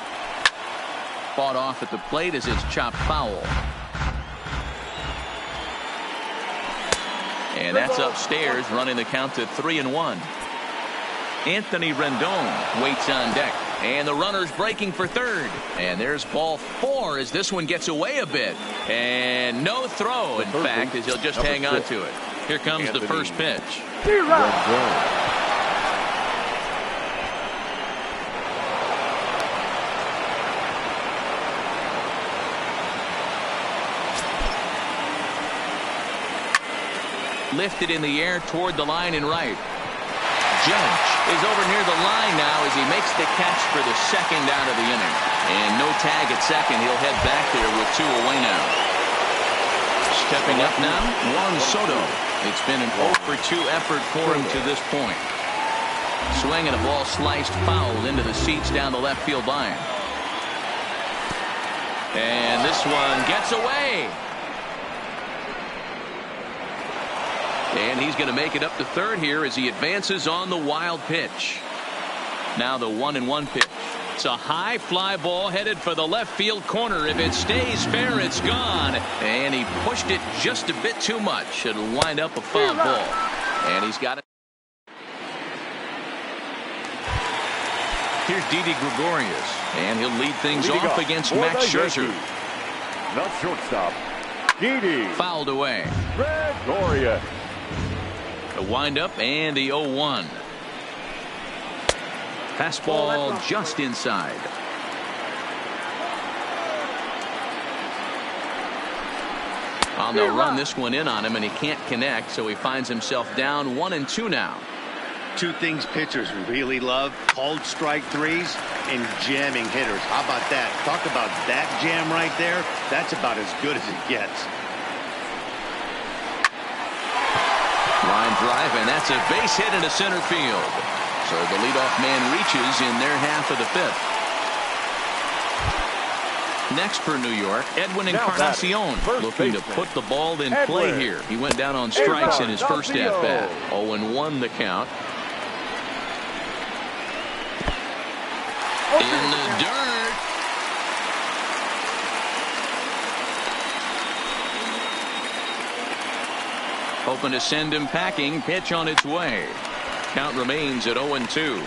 Fought off at the plate as it's chopped foul. And that's upstairs, running the count to 3-1. Anthony Rendon waits on deck. And the runner's breaking for third. And there's ball 4 as this one gets away a bit. And no throw, in fact, as he'll just hang on to it. Here comes the first pitch. Lifted in the air toward the line and right. Judge is over near the line now as he makes the catch for the second out of the inning. And no tag at second. He'll head back there with 2 away now. Stepping up now, Juan Soto. It's been an 0-for-2 effort for him to this point. Swing and a ball sliced foul into the seats down the left field line. And this one gets away. And he's going to make it up to third here as he advances on the wild pitch. Now the 1-1 pitch. It's a high fly ball headed for the left field corner. If it stays fair, it's gone. And he pushed it just a bit too much. It'll wind up a foul ball. And he's got it. Here's Didi Gregorius. And he'll lead things off against Max Scherzer. The shortstop, Didi. Fouled away. Gregorius. The windup and the 0-1. Fastball just inside. Well, they'll run this one in on him, and he can't connect, so he finds himself down 1-2 now. 2 things pitchers really love: called strike threes and jamming hitters. How about that? Talk about that jam right there. That's about as good as it gets. Line drive, and that's a base hit into center field. So the leadoff man reaches in their half of the 5th. Next for New York, Edwin Encarnacion, looking to put the ball in play here. He went down on strikes in his first at-bat. 0-1 the count. In the dirt. Hoping to send him packing. Pitch on its way. Count remains at 0-2.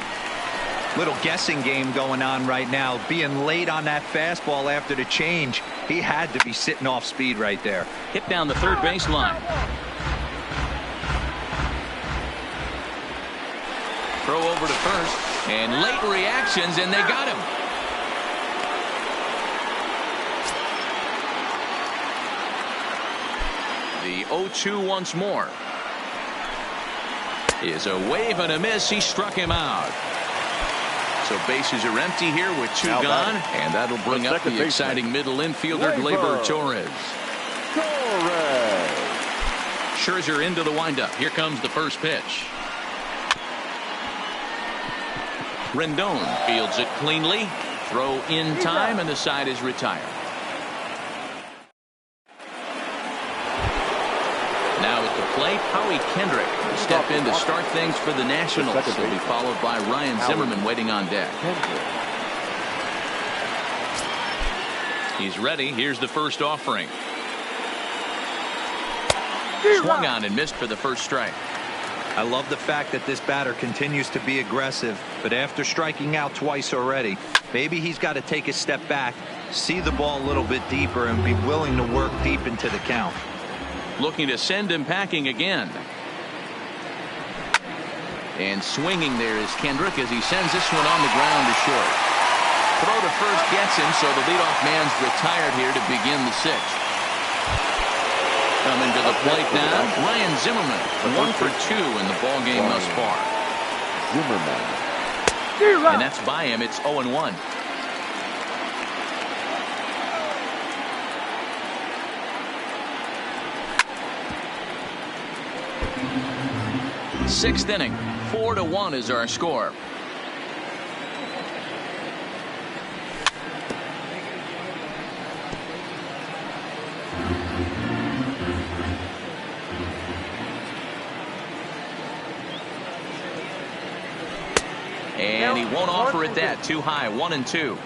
Little guessing game going on right now. Being late on that fastball after the change. He had to be sitting off speed right there. Hit down the third baseline. Throw over to first. And late reactions, and they got him. The 0-2 once more. Is a wave and a miss. He struck him out. So bases are empty here with 2 gone. And that'll bring up the exciting middle infielder, Gleyber Torres. Scherzer into the windup. Here comes the first pitch. Rendon fields it cleanly. Throw in time, and the side is retired. Now at the plate, Howie Kendrick will step in to start things for the Nationals. He'll be followed by Ryan Zimmerman waiting on deck. He's ready. Here's the first offering. Swung on and missed for the first strike. I love the fact that this batter continues to be aggressive, but after striking out twice already, maybe he's got to take a step back, see the ball a little bit deeper, and be willing to work deep into the count. Looking to send him packing again. And swinging there is Kendrick as he sends this one on the ground to short. Throw to first gets him, so the leadoff man's retired here to begin the 6th. Coming to the plate now, Ryan Zimmerman. 1 for 2 in the ball game thus far. Zimmerman. And that's by him. It's 0-1. Sixth inning, 4-1 is our score. And he won't offer it that. Too high. 1-2.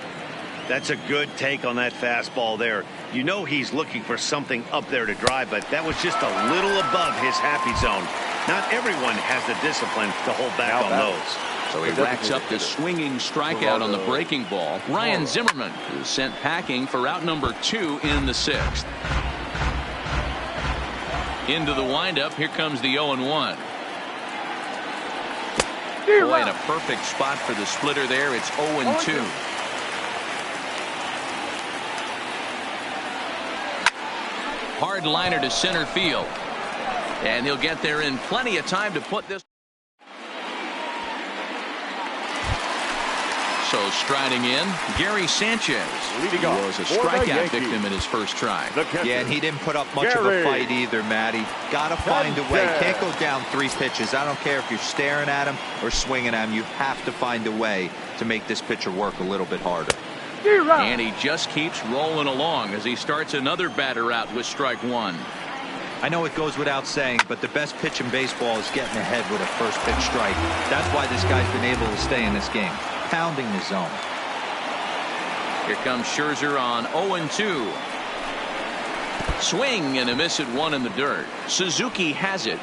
That's a good take on that fastball there. You know he's looking for something up there to drive, but that was just a little above his happy zone. Not everyone has the discipline to hold back on those. So he racks up the swinging strikeout on the breaking ball. Ryan Zimmerman is sent packing for out number 2 in the 6th. Into the windup. Here comes the 0-1. Boy, in a perfect spot for the splitter there. It's 0-2. Hard liner to center field. And he'll get there in plenty of time to put this. So striding in, Gary Sanchez. He was a strikeout victim in his first try. Yeah, and he didn't put up much of a fight either, Matty. Got to find a way. Can't go down 3 pitches. I don't care if you're staring at him or swinging at him. You have to find a way to make this pitcher work a little bit harder. And he just keeps rolling along as he starts another batter out with strike 1. I know it goes without saying, but the best pitch in baseball is getting ahead with a first pitch strike. That's why this guy's been able to stay in this game. Pounding the zone. Here comes Scherzer on 0-2. Swing and a miss at 1 in the dirt. Suzuki has it.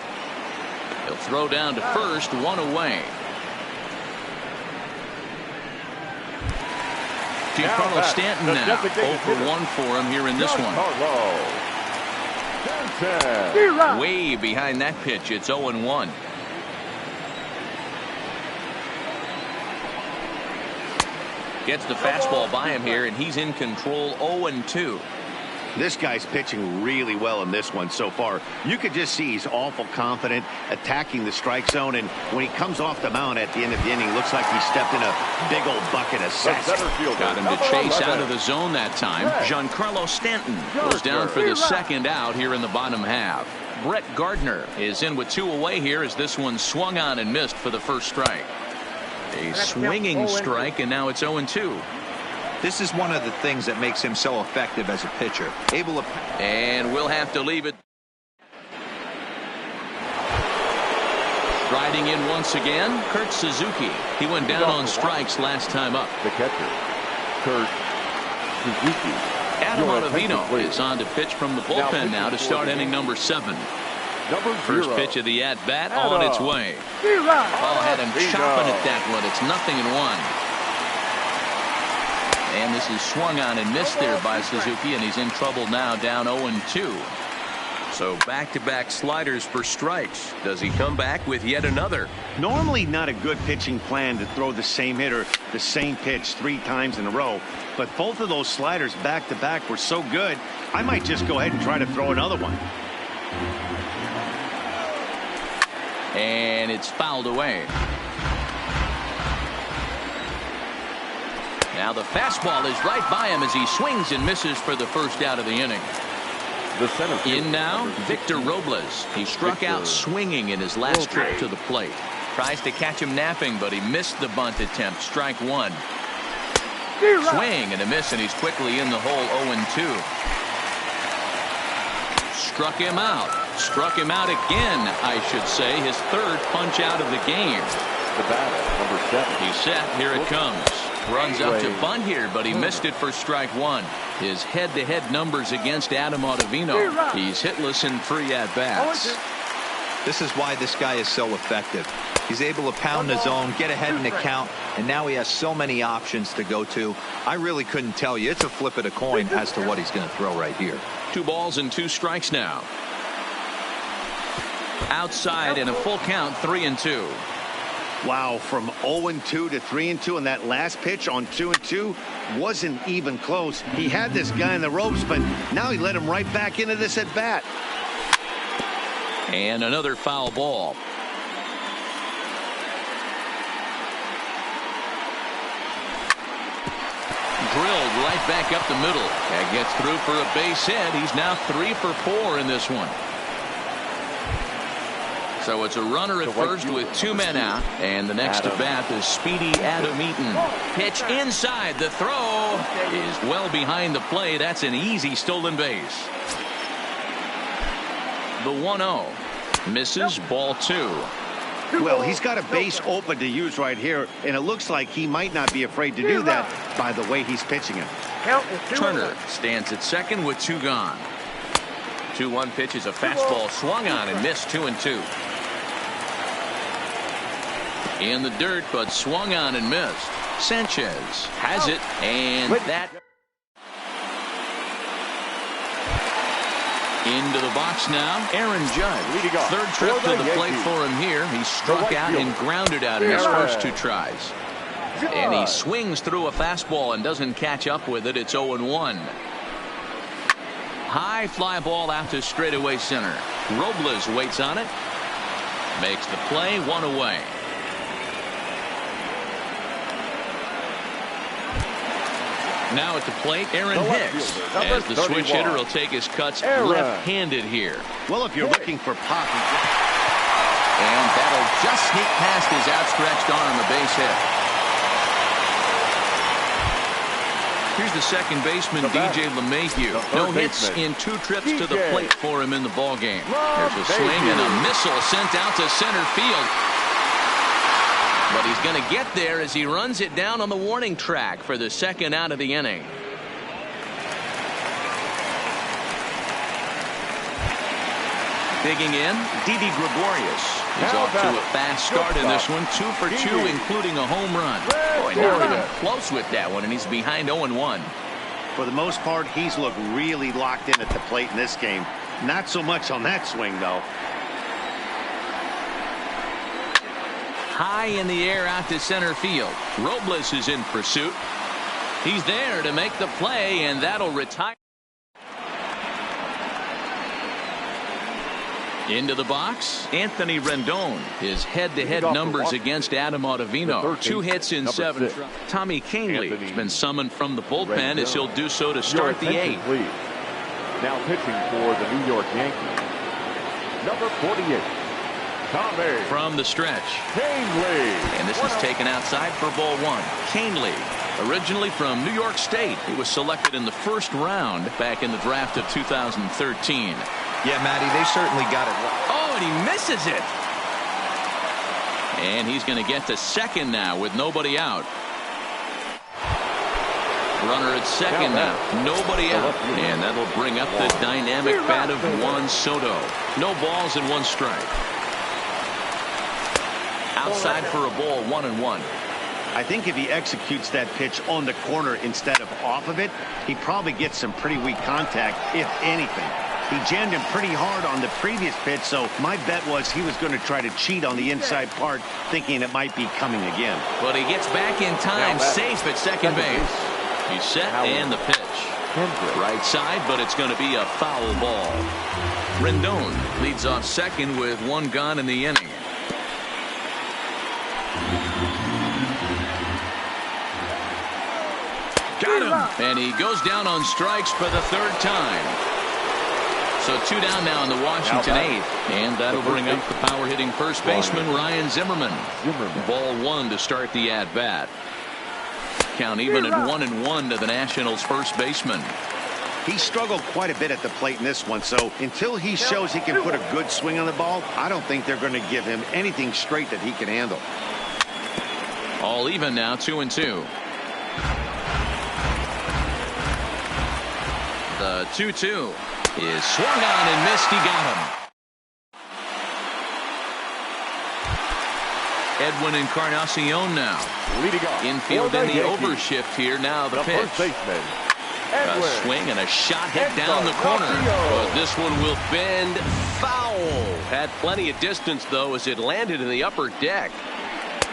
He'll throw down to first, 1 away. Giancarlo Stanton now 0 for 1 for him here in this one. Way behind that pitch. It's 0-1. Gets the fastball by him here, and he's in control. 0-2. This guy's pitching really well in this one so far. You could just see he's awful confident attacking the strike zone, and when he comes off the mound at the end of the inning, looks like he stepped in a big old bucket of sass. Got him to chase out of the zone that time. Giancarlo Stanton goes down for the second out here in the bottom half. Brett Gardner is in with 2 away here as this one swung on and missed for the first strike. A swinging strike, and now it's 0-2. This is one of the things that makes him so effective as a pitcher. Able to. And we'll have to leave it. Riding in once again, Kurt Suzuki. He went down on strikes last time up. The catcher, Kurt Suzuki. Adam Ottavino is on to pitch from the bullpen now to start inning number 7. First pitch of the at-bat on its way. Ball had him chopping at that one. It's 0-1. And this is swung on and missed there by Suzuki, and he's in trouble now, down 0-2. So back-to-back sliders for strikes. Does he come back with yet another? Normally not a good pitching plan to throw the same hitter the same pitch 3 times in a row, but both of those sliders back-to-back were so good, I might just go ahead and try to throw another one. And it's fouled away. Now the fastball is right by him as he swings and misses for the first out of the inning. In now, Victor Robles. He struck out swinging in his last trip to the plate. Tries to catch him napping, but he missed the bunt attempt. Strike 1. Swing and a miss, and he's quickly in the hole. 0-2. Struck him out. Struck him out again, I should say. His 3rd punch out of the game. The batter, number 7. He's set. Here it comes. Runs up to bunt here, but he missed it for strike 1. His head-to-head numbers against Adam Ottavino. He's hitless in 3 at-bats. This is why this guy is so effective. He's able to pound the zone, get ahead in the count, and now he has so many options to go to. I really couldn't tell you. It's a flip of the coin as to what he's going to throw right here. 2 balls and 2 strikes now. Outside and a full count, 3-2. Wow, from 0-2 to 3-2, and that last pitch on 2-2 wasn't even close. He had this guy in the ropes, but now he let him right back into this at bat. And another foul ball. Drilled right back up the middle. And gets through for a base hit. He's now 3 for 4 in this one. So it's a runner at first with 2 men out. And the next to bat is speedy Adam Eaton. Pitch inside. The throw is well behind the play. That's an easy stolen base. The 1-0. Misses, ball 2. Well, he's got a base open to use right here, and it looks like he might not be afraid to do that by the way he's pitching it. Turner stands at second with 2 gone. 2-1 pitch is a fastball swung on and missed. 2-2. In the dirt, but swung on and missed. Sanchez has it, and that into the box now. Aaron Judge, third trip to the plate for him here. He struck out and grounded out in his first 2 tries. And he swings through a fastball and doesn't catch up with it. It's 0-1. High fly ball out to straightaway center. Robles waits on it. Makes the play, 1 away. Now at the plate, Aaron Hicks, as the switch hitter will take his cuts left-handed here. Well, if you're looking for pop, and that'll just sneak past his outstretched arm, a base hit. Here's the second baseman, DJ LeMahieu. No hits in 2 trips to the plate for him in the ballgame. There's a swing and a missile sent out to center field. But he's going to get there as he runs it down on the warning track for the second out of the inning. Digging in, Didi Gregorius. He's off to a fast start in this one. 2 for 2, including a home run. Boy, not even close with that one, and he's behind 0-1. For the most part, he's looked really locked in at the plate in this game. Not so much on that swing, though. High in the air out to center field. Robles is in pursuit. He's there to make the play, and that'll retire. Into the box, Anthony Rendon. His head-to-head numbers against Adam Ottavino. 2 hits in 7. Tommy Kahnle has been summoned from the bullpen as he'll do so to start the 8th. Now pitching for the New York Yankees, number 48. From the stretch. Kahnle. And this is taken outside for ball 1. Kahnle, originally from New York State. He was selected in the first round back in the draft of 2013. Yeah, Matty, they certainly got it right. Oh, and he misses it. And he's going to get to second now with nobody out. Runner at second now. Nobody out. And that'll bring up the dynamic bat of Juan Soto. No balls and 1 strike. Outside for a ball, 1-1. I think if he executes that pitch on the corner instead of off of it, he probably gets some pretty weak contact, if anything. He jammed him pretty hard on the previous pitch, so my bet was he was going to try to cheat on the inside part, thinking it might be coming again. But he gets back in time, safe at second base. He's set and the pitch. Right side, but it's going to be a foul ball. Rendon leads off second with 1 gone in the inning. Got him. And he goes down on strikes for the 3rd time. So 2 down now in the Washington 8th. And that'll bring up the power-hitting first baseman, Ryan Zimmerman. Ball 1 to start the at-bat. Count even at 1-1 to the Nationals' first baseman. He struggled quite a bit at the plate in this one, so until he shows he can put a good swing on the ball, I don't think they're going to give him anything straight that he can handle. All even now, 2-2. The 2-2 is swung on and missed. He got him. Edwin Encarnacion now. Infield in the overshift here. Now the pitch. A swing and a shot hit down the corner. But this one will bend foul. Had plenty of distance, though, as it landed in the upper deck.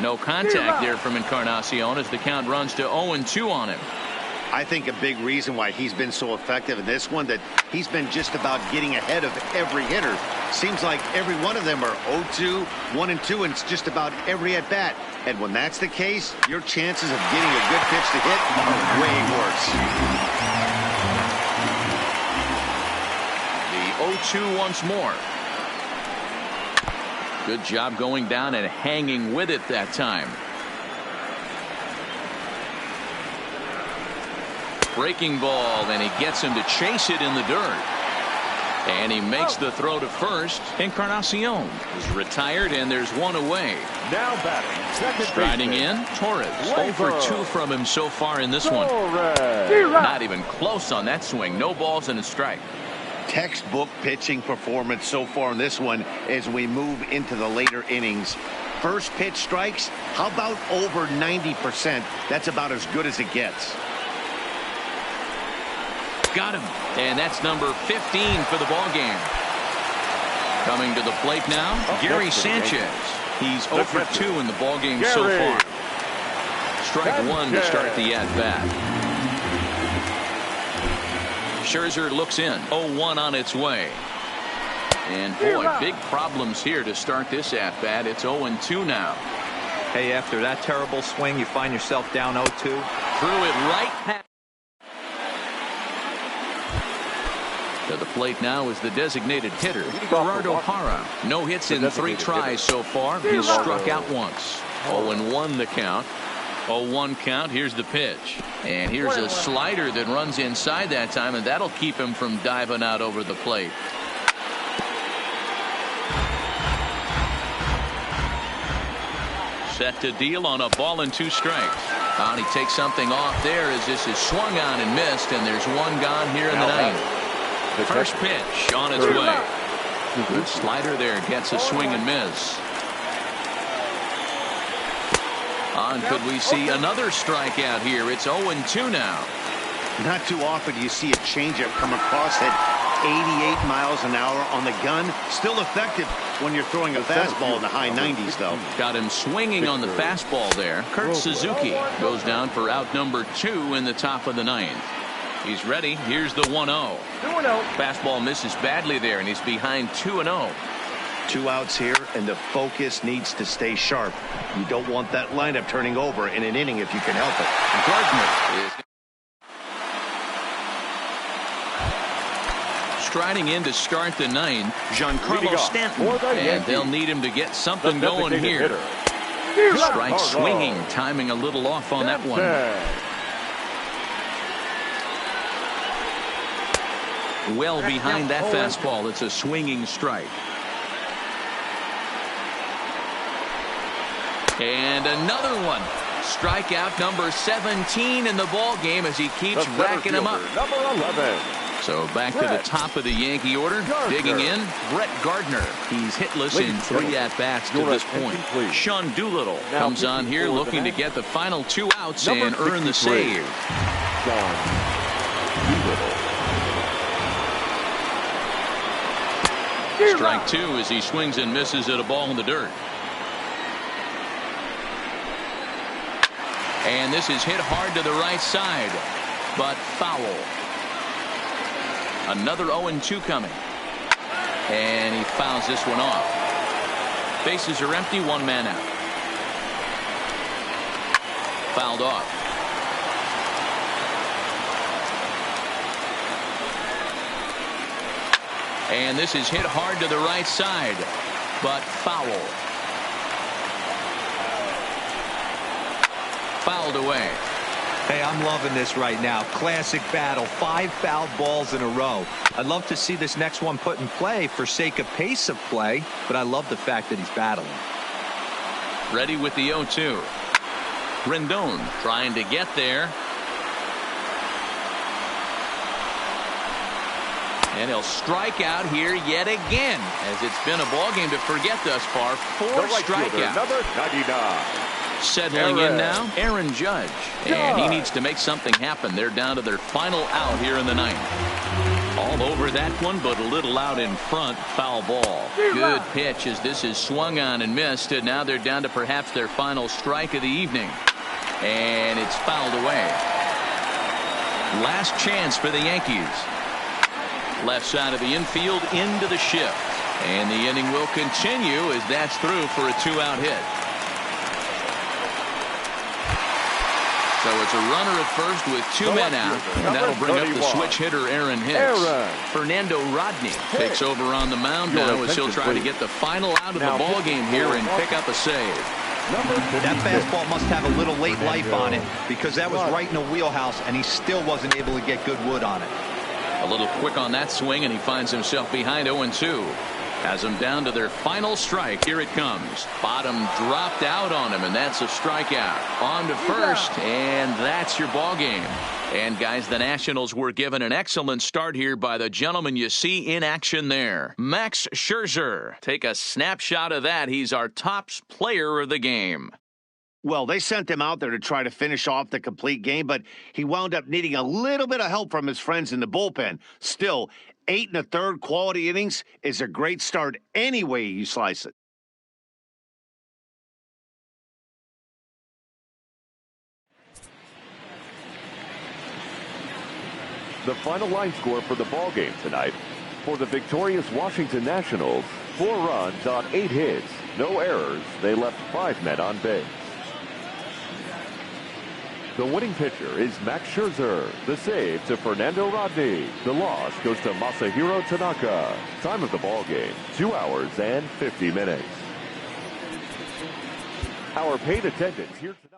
No contact there from Encarnacion as the count runs to 0-2 on him. I think a big reason why he's been so effective in this one, that he's been just about getting ahead of every hitter. Seems like every one of them are 0-2, 1-2, and it's just about every at-bat. And when that's the case, your chances of getting a good pitch to hit are way worse. The 0-2 once more. Good job going down and hanging with it that time. Breaking ball, and he gets him to chase it in the dirt. And he makes the throw to first. Encarnacion is retired, and there's one away. Now batting, striding in, Torres. 0 for 2 from him so far in this one. Not even close on that swing. No balls and a strike. Textbook pitching performance so far in this one as we move into the later innings. First pitch strikes, how about over 90%? That's about as good as it gets. Got him. And that's number 15 for the ball game. Coming to the plate now, Gary Sanchez. He's 0 for 2 in the ball game so far. Strike one to start the at-bat. Scherzer looks in. 0-1 on its way. And boy, big problems here to start this at-bat. It's 0-2 now. Hey, after that terrible swing, you find yourself down 0-2. Threw it right past. To the plate now is the designated hitter, Gerardo Parra. No hits in 3 tries so far. He's struck out once. 0-1 the count. 0-1 count. Here's the pitch. And here's a slider that runs inside that time, and that'll keep him from diving out over the plate. Set to deal on a ball and 2 strikes. And he takes something off there as this is swung on and missed, and there's one gone here in the 9th. First pitch on its way. Good slider there, gets a swing and miss. On, could we see another strikeout here? It's 0-2 now. Not too often do you see a changeup come across at 88 miles an hour on the gun. Still effective when you're throwing a fastball in the high 90s, though. Got him swinging on the fastball there. Kurt Suzuki goes down for out number 2 in the top of the 9th. He's ready. Here's the 1-0. 2-0. Fastball misses badly there, and he's behind 2-0. 2 outs here, and the focus needs to stay sharp. You don't want that lineup turning over in an inning if you can help it. Gardner is striding in to start the 9th, Giancarlo Stanton, and they'll need him to get something going here. Strike swinging, timing a little off on that one. Well behind that fastball. It's a swinging strike. And another one. Strikeout number 17 in the ball game as he keeps racking them up. Number 11. So back to the top of the Yankee order. Digging in, Brett Gardner. He's hitless in 3 at-bats to this point. Sean Doolittle comes on here looking to get the final 2 outs and earn the save. Sean Doolittle. Strike 2 as he swings and misses at a ball in the dirt. And this is hit hard to the right side, but foul. Another 0-2 coming. And he fouls this one off. Bases are empty, 1 man out. Fouled off. And this is hit hard to the right side, but foul. Fouled away. Hey, I'm loving this right now. Classic battle. 5 fouled balls in a row. I'd love to see this next one put in play for sake of pace of play, but I love the fact that he's battling. Ready with the 0-2. Rendon trying to get there. And he'll strike out here yet again, as it's been a ball game to forget thus far. 4 strikeouts. Number 99. Settling in now, Aaron Judge. And he needs to make something happen. They're down to their final out here in the 9th. All over that one, but a little out in front. Foul ball. Good pitch as this is swung on and missed. And now they're down to perhaps their final strike of the evening. And it's fouled away. Last chance for the Yankees. Left side of the infield into the shift. And the inning will continue as that's through for a 2-out hit. So it's a runner at first with 2 men out. And that'll bring up the switch hitter Aaron Hicks. Fernando Rodney takes over on the mound now as he'll try to get the final out of the ball game here and pick up a save. That fastball must have a little late life on it because that was right in the wheelhouse and he still wasn't able to get good wood on it. A little quick on that swing, and he finds himself behind 0-2. Has them down to their final strike. Here it comes. Bottom dropped out on him, and that's a strikeout. On to first, and that's your ball game. And, guys, the Nationals were given an excellent start here by the gentleman you see in action there, Max Scherzer. Take a snapshot of that. He's our top player of the game. Well, they sent him out there to try to finish off the complete game, but he wound up needing a little bit of help from his friends in the bullpen. Still, 8 1/3 quality innings is a great start any way you slice it. The final line score for the ball game tonight. For the victorious Washington Nationals, 4 runs on 8 hits, no errors. They left 5 men on base. The winning pitcher is Max Scherzer. The save to Fernando Rodney. The loss goes to Masahiro Tanaka. Time of the ball game, 2 hours and 50 minutes. Our paid attendance here tonight.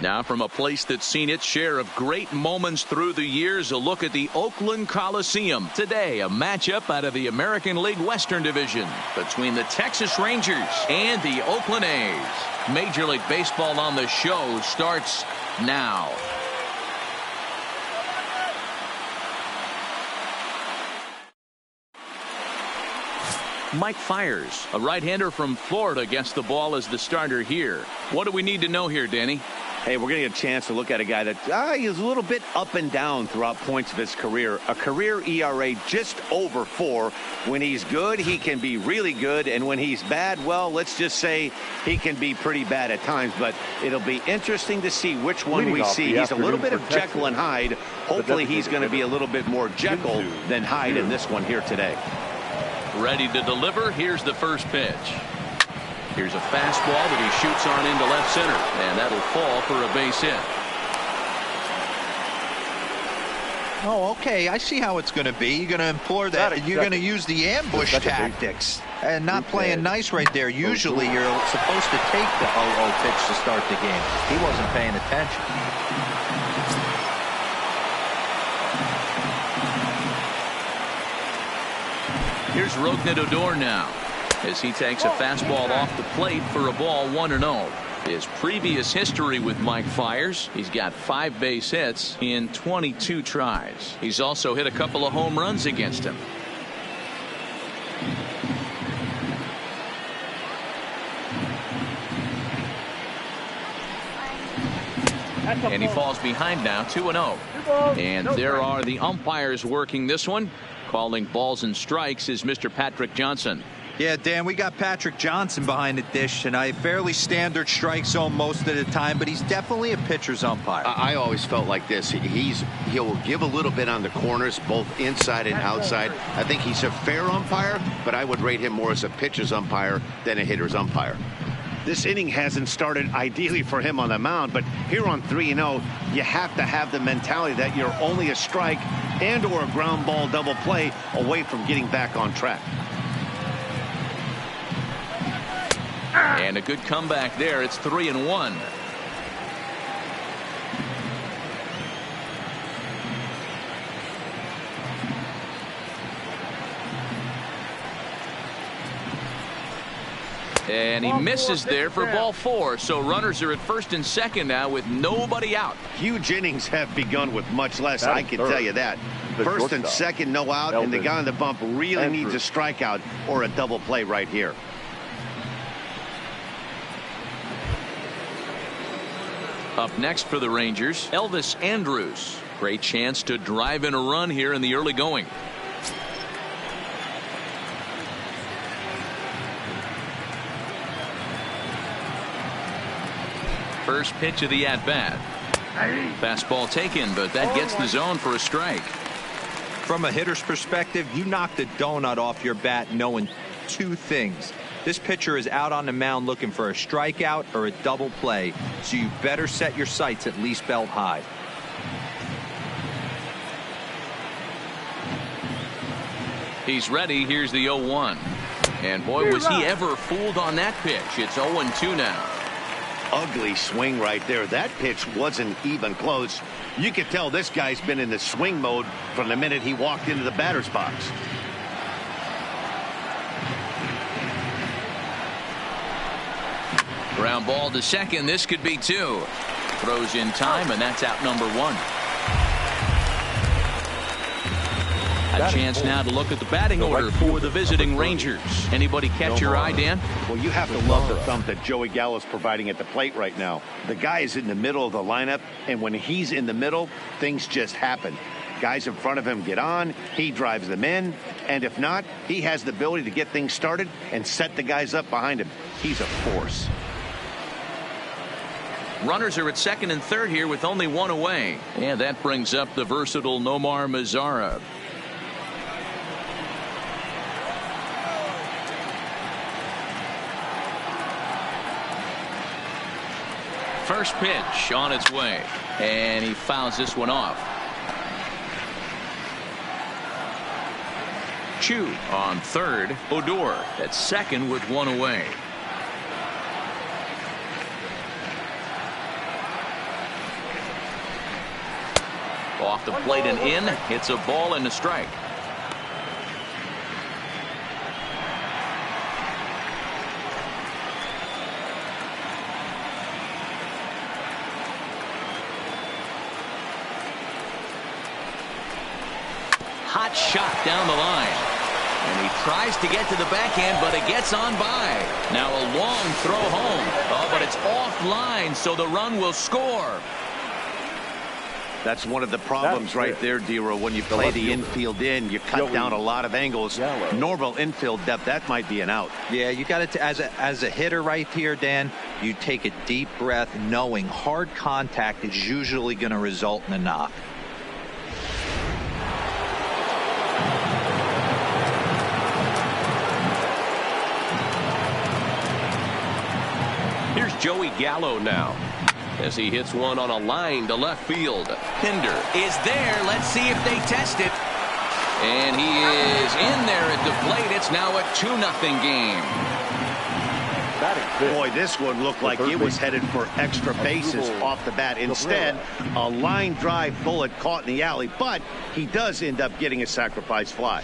Now from a place that's seen its share of great moments through the years, a look at the Oakland Coliseum. Today, a matchup out of the American League Western Division between the Texas Rangers and the Oakland A's. Major League Baseball on the show starts now. Mike Fiers, a right-hander from Florida, gets the ball as the starter here. What do we need to know here, Danny? Hey, we're going to get a chance to look at a guy that is a little bit up and down throughout points of his career. A career ERA just over 4. When he's good, he can be really good. And when he's bad, well, let's just say he can be pretty bad at times. But it'll be interesting to see which one we see. He's a little bit of Jekyll and Hyde. Hopefully he's going to be a little bit more Jekyll than Hyde in this one here today. Ready to deliver. Here's the first pitch. Here's a fastball that he shoots on into left center, and that'll fall for a base hit. Oh, okay. I see how it's going to be. You're going to implore that. You're going to use the ambush tactics and not playing nice right there. Usually you're supposed to take the 0-0 pitch to start the game. He wasn't paying attention. Here's Rougned Odor now as he takes a fastball off the plate for a ball 1-0. His previous history with Mike Fiers, he's got 5 base hits in 22 tries. He's also hit a couple of home runs against him. And he falls behind now, 2-0. And there are the umpires working this one. Calling balls and strikes is Mr. Patrick Johnson. Yeah, Dan, we got Patrick Johnson behind the dish tonight. Fairly standard strike zone most of the time, but he's definitely a pitcher's umpire. I always felt like this. He'll give a little bit on the corners, both inside and outside. I think he's a fair umpire, but I would rate him more as a pitcher's umpire than a hitter's umpire. This inning hasn't started ideally for him on the mound, but here on 3-0, you have to have the mentality that you're only a strike and or a ground ball double play away from getting back on track. And a good comeback there. It's 3-1. And he misses there for ball 4. So runners are at first and second now with nobody out. Huge innings have begun with much less. I can tell you that. First and second, no out, and the guy on the bump really needs a strikeout or a double play right here. Up next for the Rangers, Elvis Andrus. Great chance to drive in a run here in the early going. First pitch of the at-bat. Fastball taken, but that gets the zone for a strike. From a hitter's perspective, you knock the donut off your bat knowing 2 things. This pitcher is out on the mound looking for a strikeout or a double play, so you better set your sights at least belt high. He's ready. Here's the 0-1. And boy, was he ever fooled on that pitch. It's 0-2 now. Ugly swing right there. That pitch wasn't even close. You could tell this guy's been in the swing mode from the minute he walked into the batter's box. Ground ball to second. This could be 2. Throws in time, and that's out number 1. A chance now to look at the batting order for the visiting Rangers. Anybody catch your eye, Dan? Well, you have to love the thump that Joey Gallo's providing at the plate right now. The guy is in the middle of the lineup, and when he's in the middle, things just happen. Guys in front of him get on, he drives them in, and if not, he has the ability to get things started and set the guys up behind him. He's a force. Runners are at second and third here with only 1 away. And that brings up the versatile Nomar Mazara. First pitch on its way, and he fouls this one off. Chu on third. Odor at second with 1 away. Off the plate and in. It's a ball and a strike. Hot shot down the line. And he tries to get to the backhand, but it gets on by. Now a long throw home. Oh, but it's offline, so the run will score. That's one of the problems right there, Dero. When you play the infield in, you cut down a lot of angles. Normal infield depth, that might be an out. Yeah, you got it. As a hitter right here, Dan, you take a deep breath knowing hard contact is usually going to result in a knock. Here's Joey Gallo now as he hits one on a line to left field. Pinder is there. Let's see if they test it. And he is in there at the plate. It's now a 2-0 game. Boy, this one looked like it was headed for extra bases off the bat. Instead, a line drive bullet caught in the alley, but he does end up getting a sacrifice fly.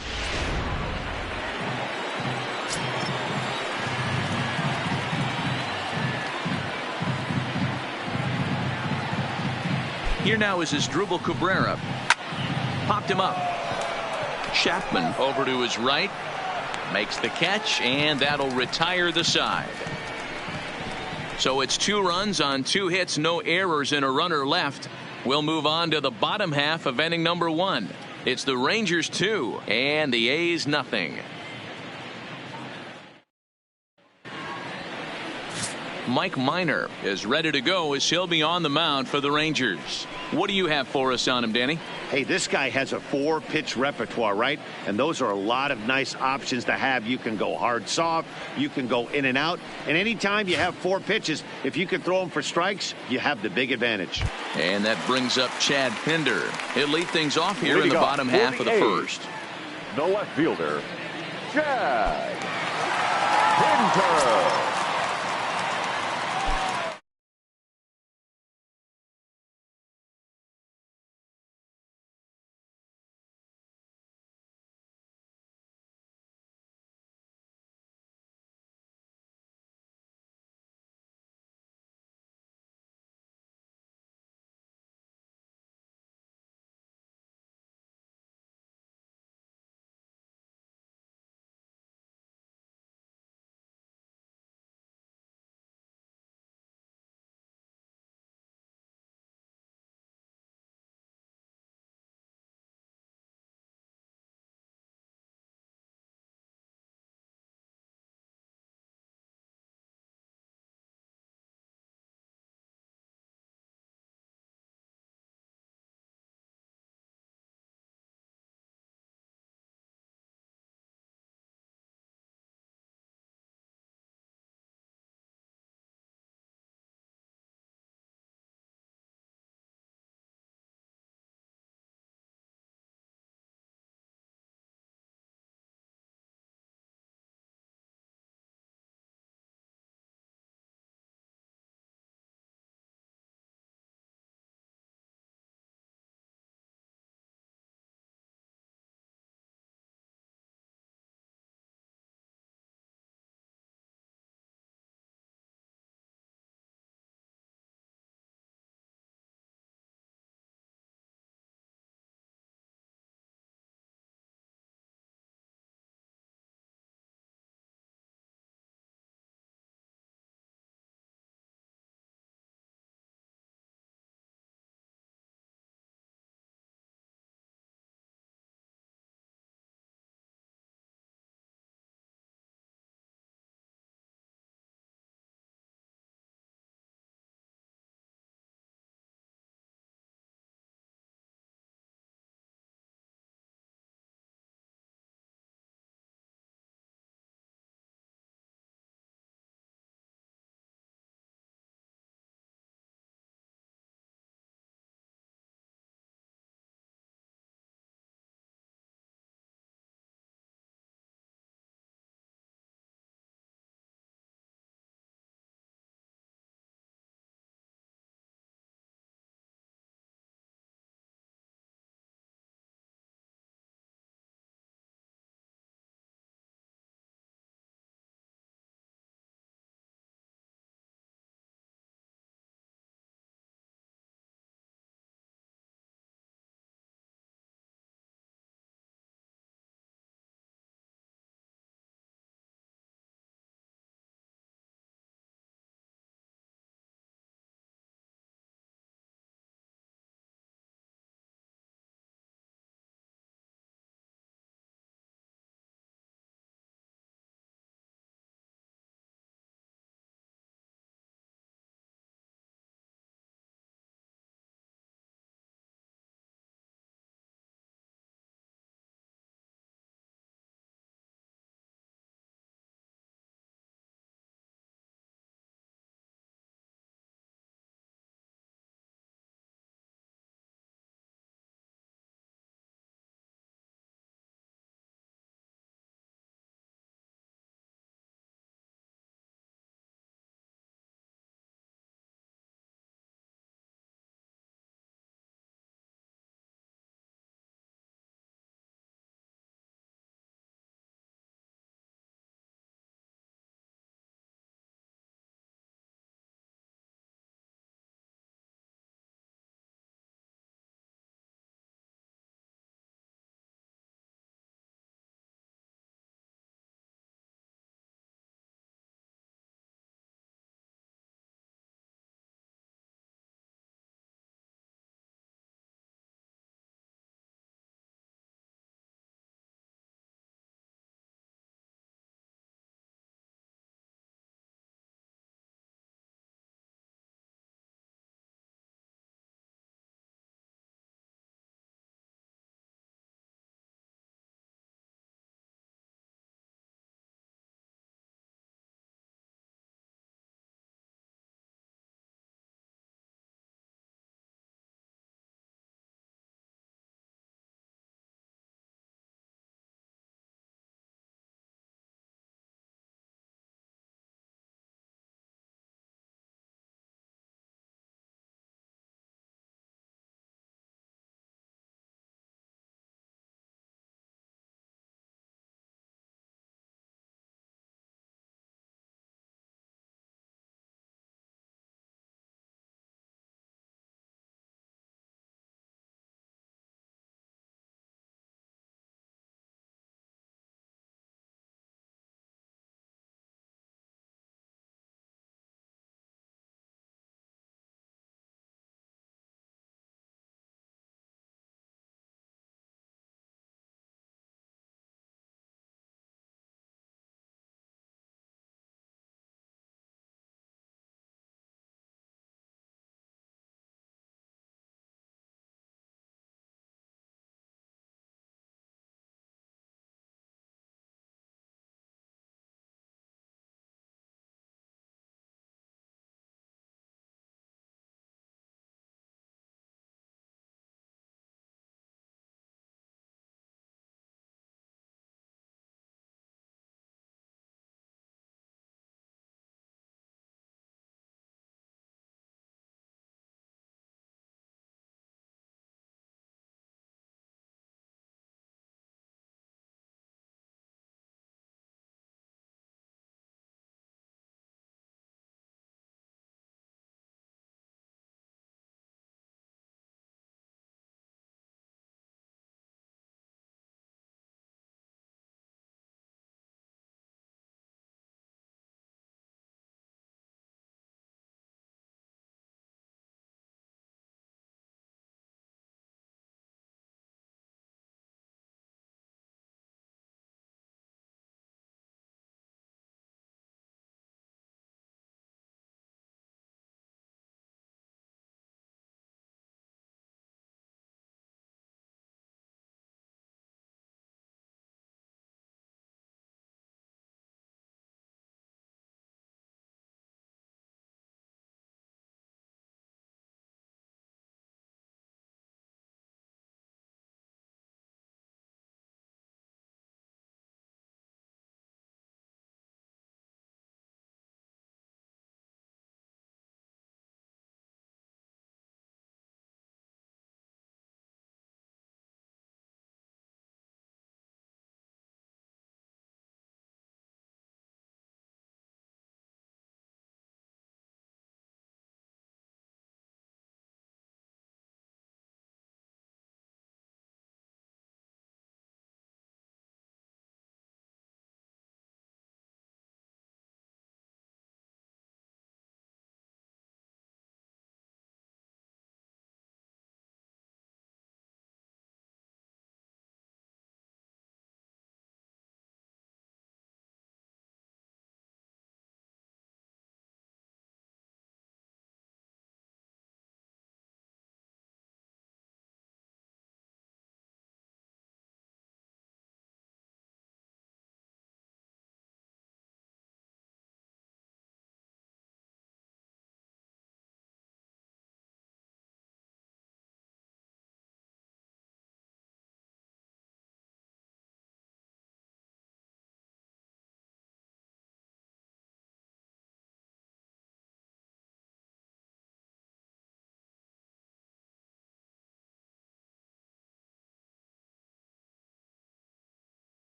Here now is Asdrubal Cabrera. Popped him up. Chapman over to his right. Makes the catch, and that'll retire the side. So it's 2 runs on 2 hits, no errors, and a runner left. We'll move on to the bottom half of inning number 1. It's the Rangers 2 and the A's nothing. Mike Minor is ready to go as he'll be on the mound for the Rangers. What do you have for us on him, Danny? Hey, this guy has a 4-pitch repertoire, right? And those are a lot of nice options to have. You can go hard, soft. You can go in and out. And anytime you have 4 pitches, if you can throw them for strikes, you have the big advantage. And that brings up Chad Pinder. He'll lead things off here in the bottom half of the first. The left fielder, Chad Pinder.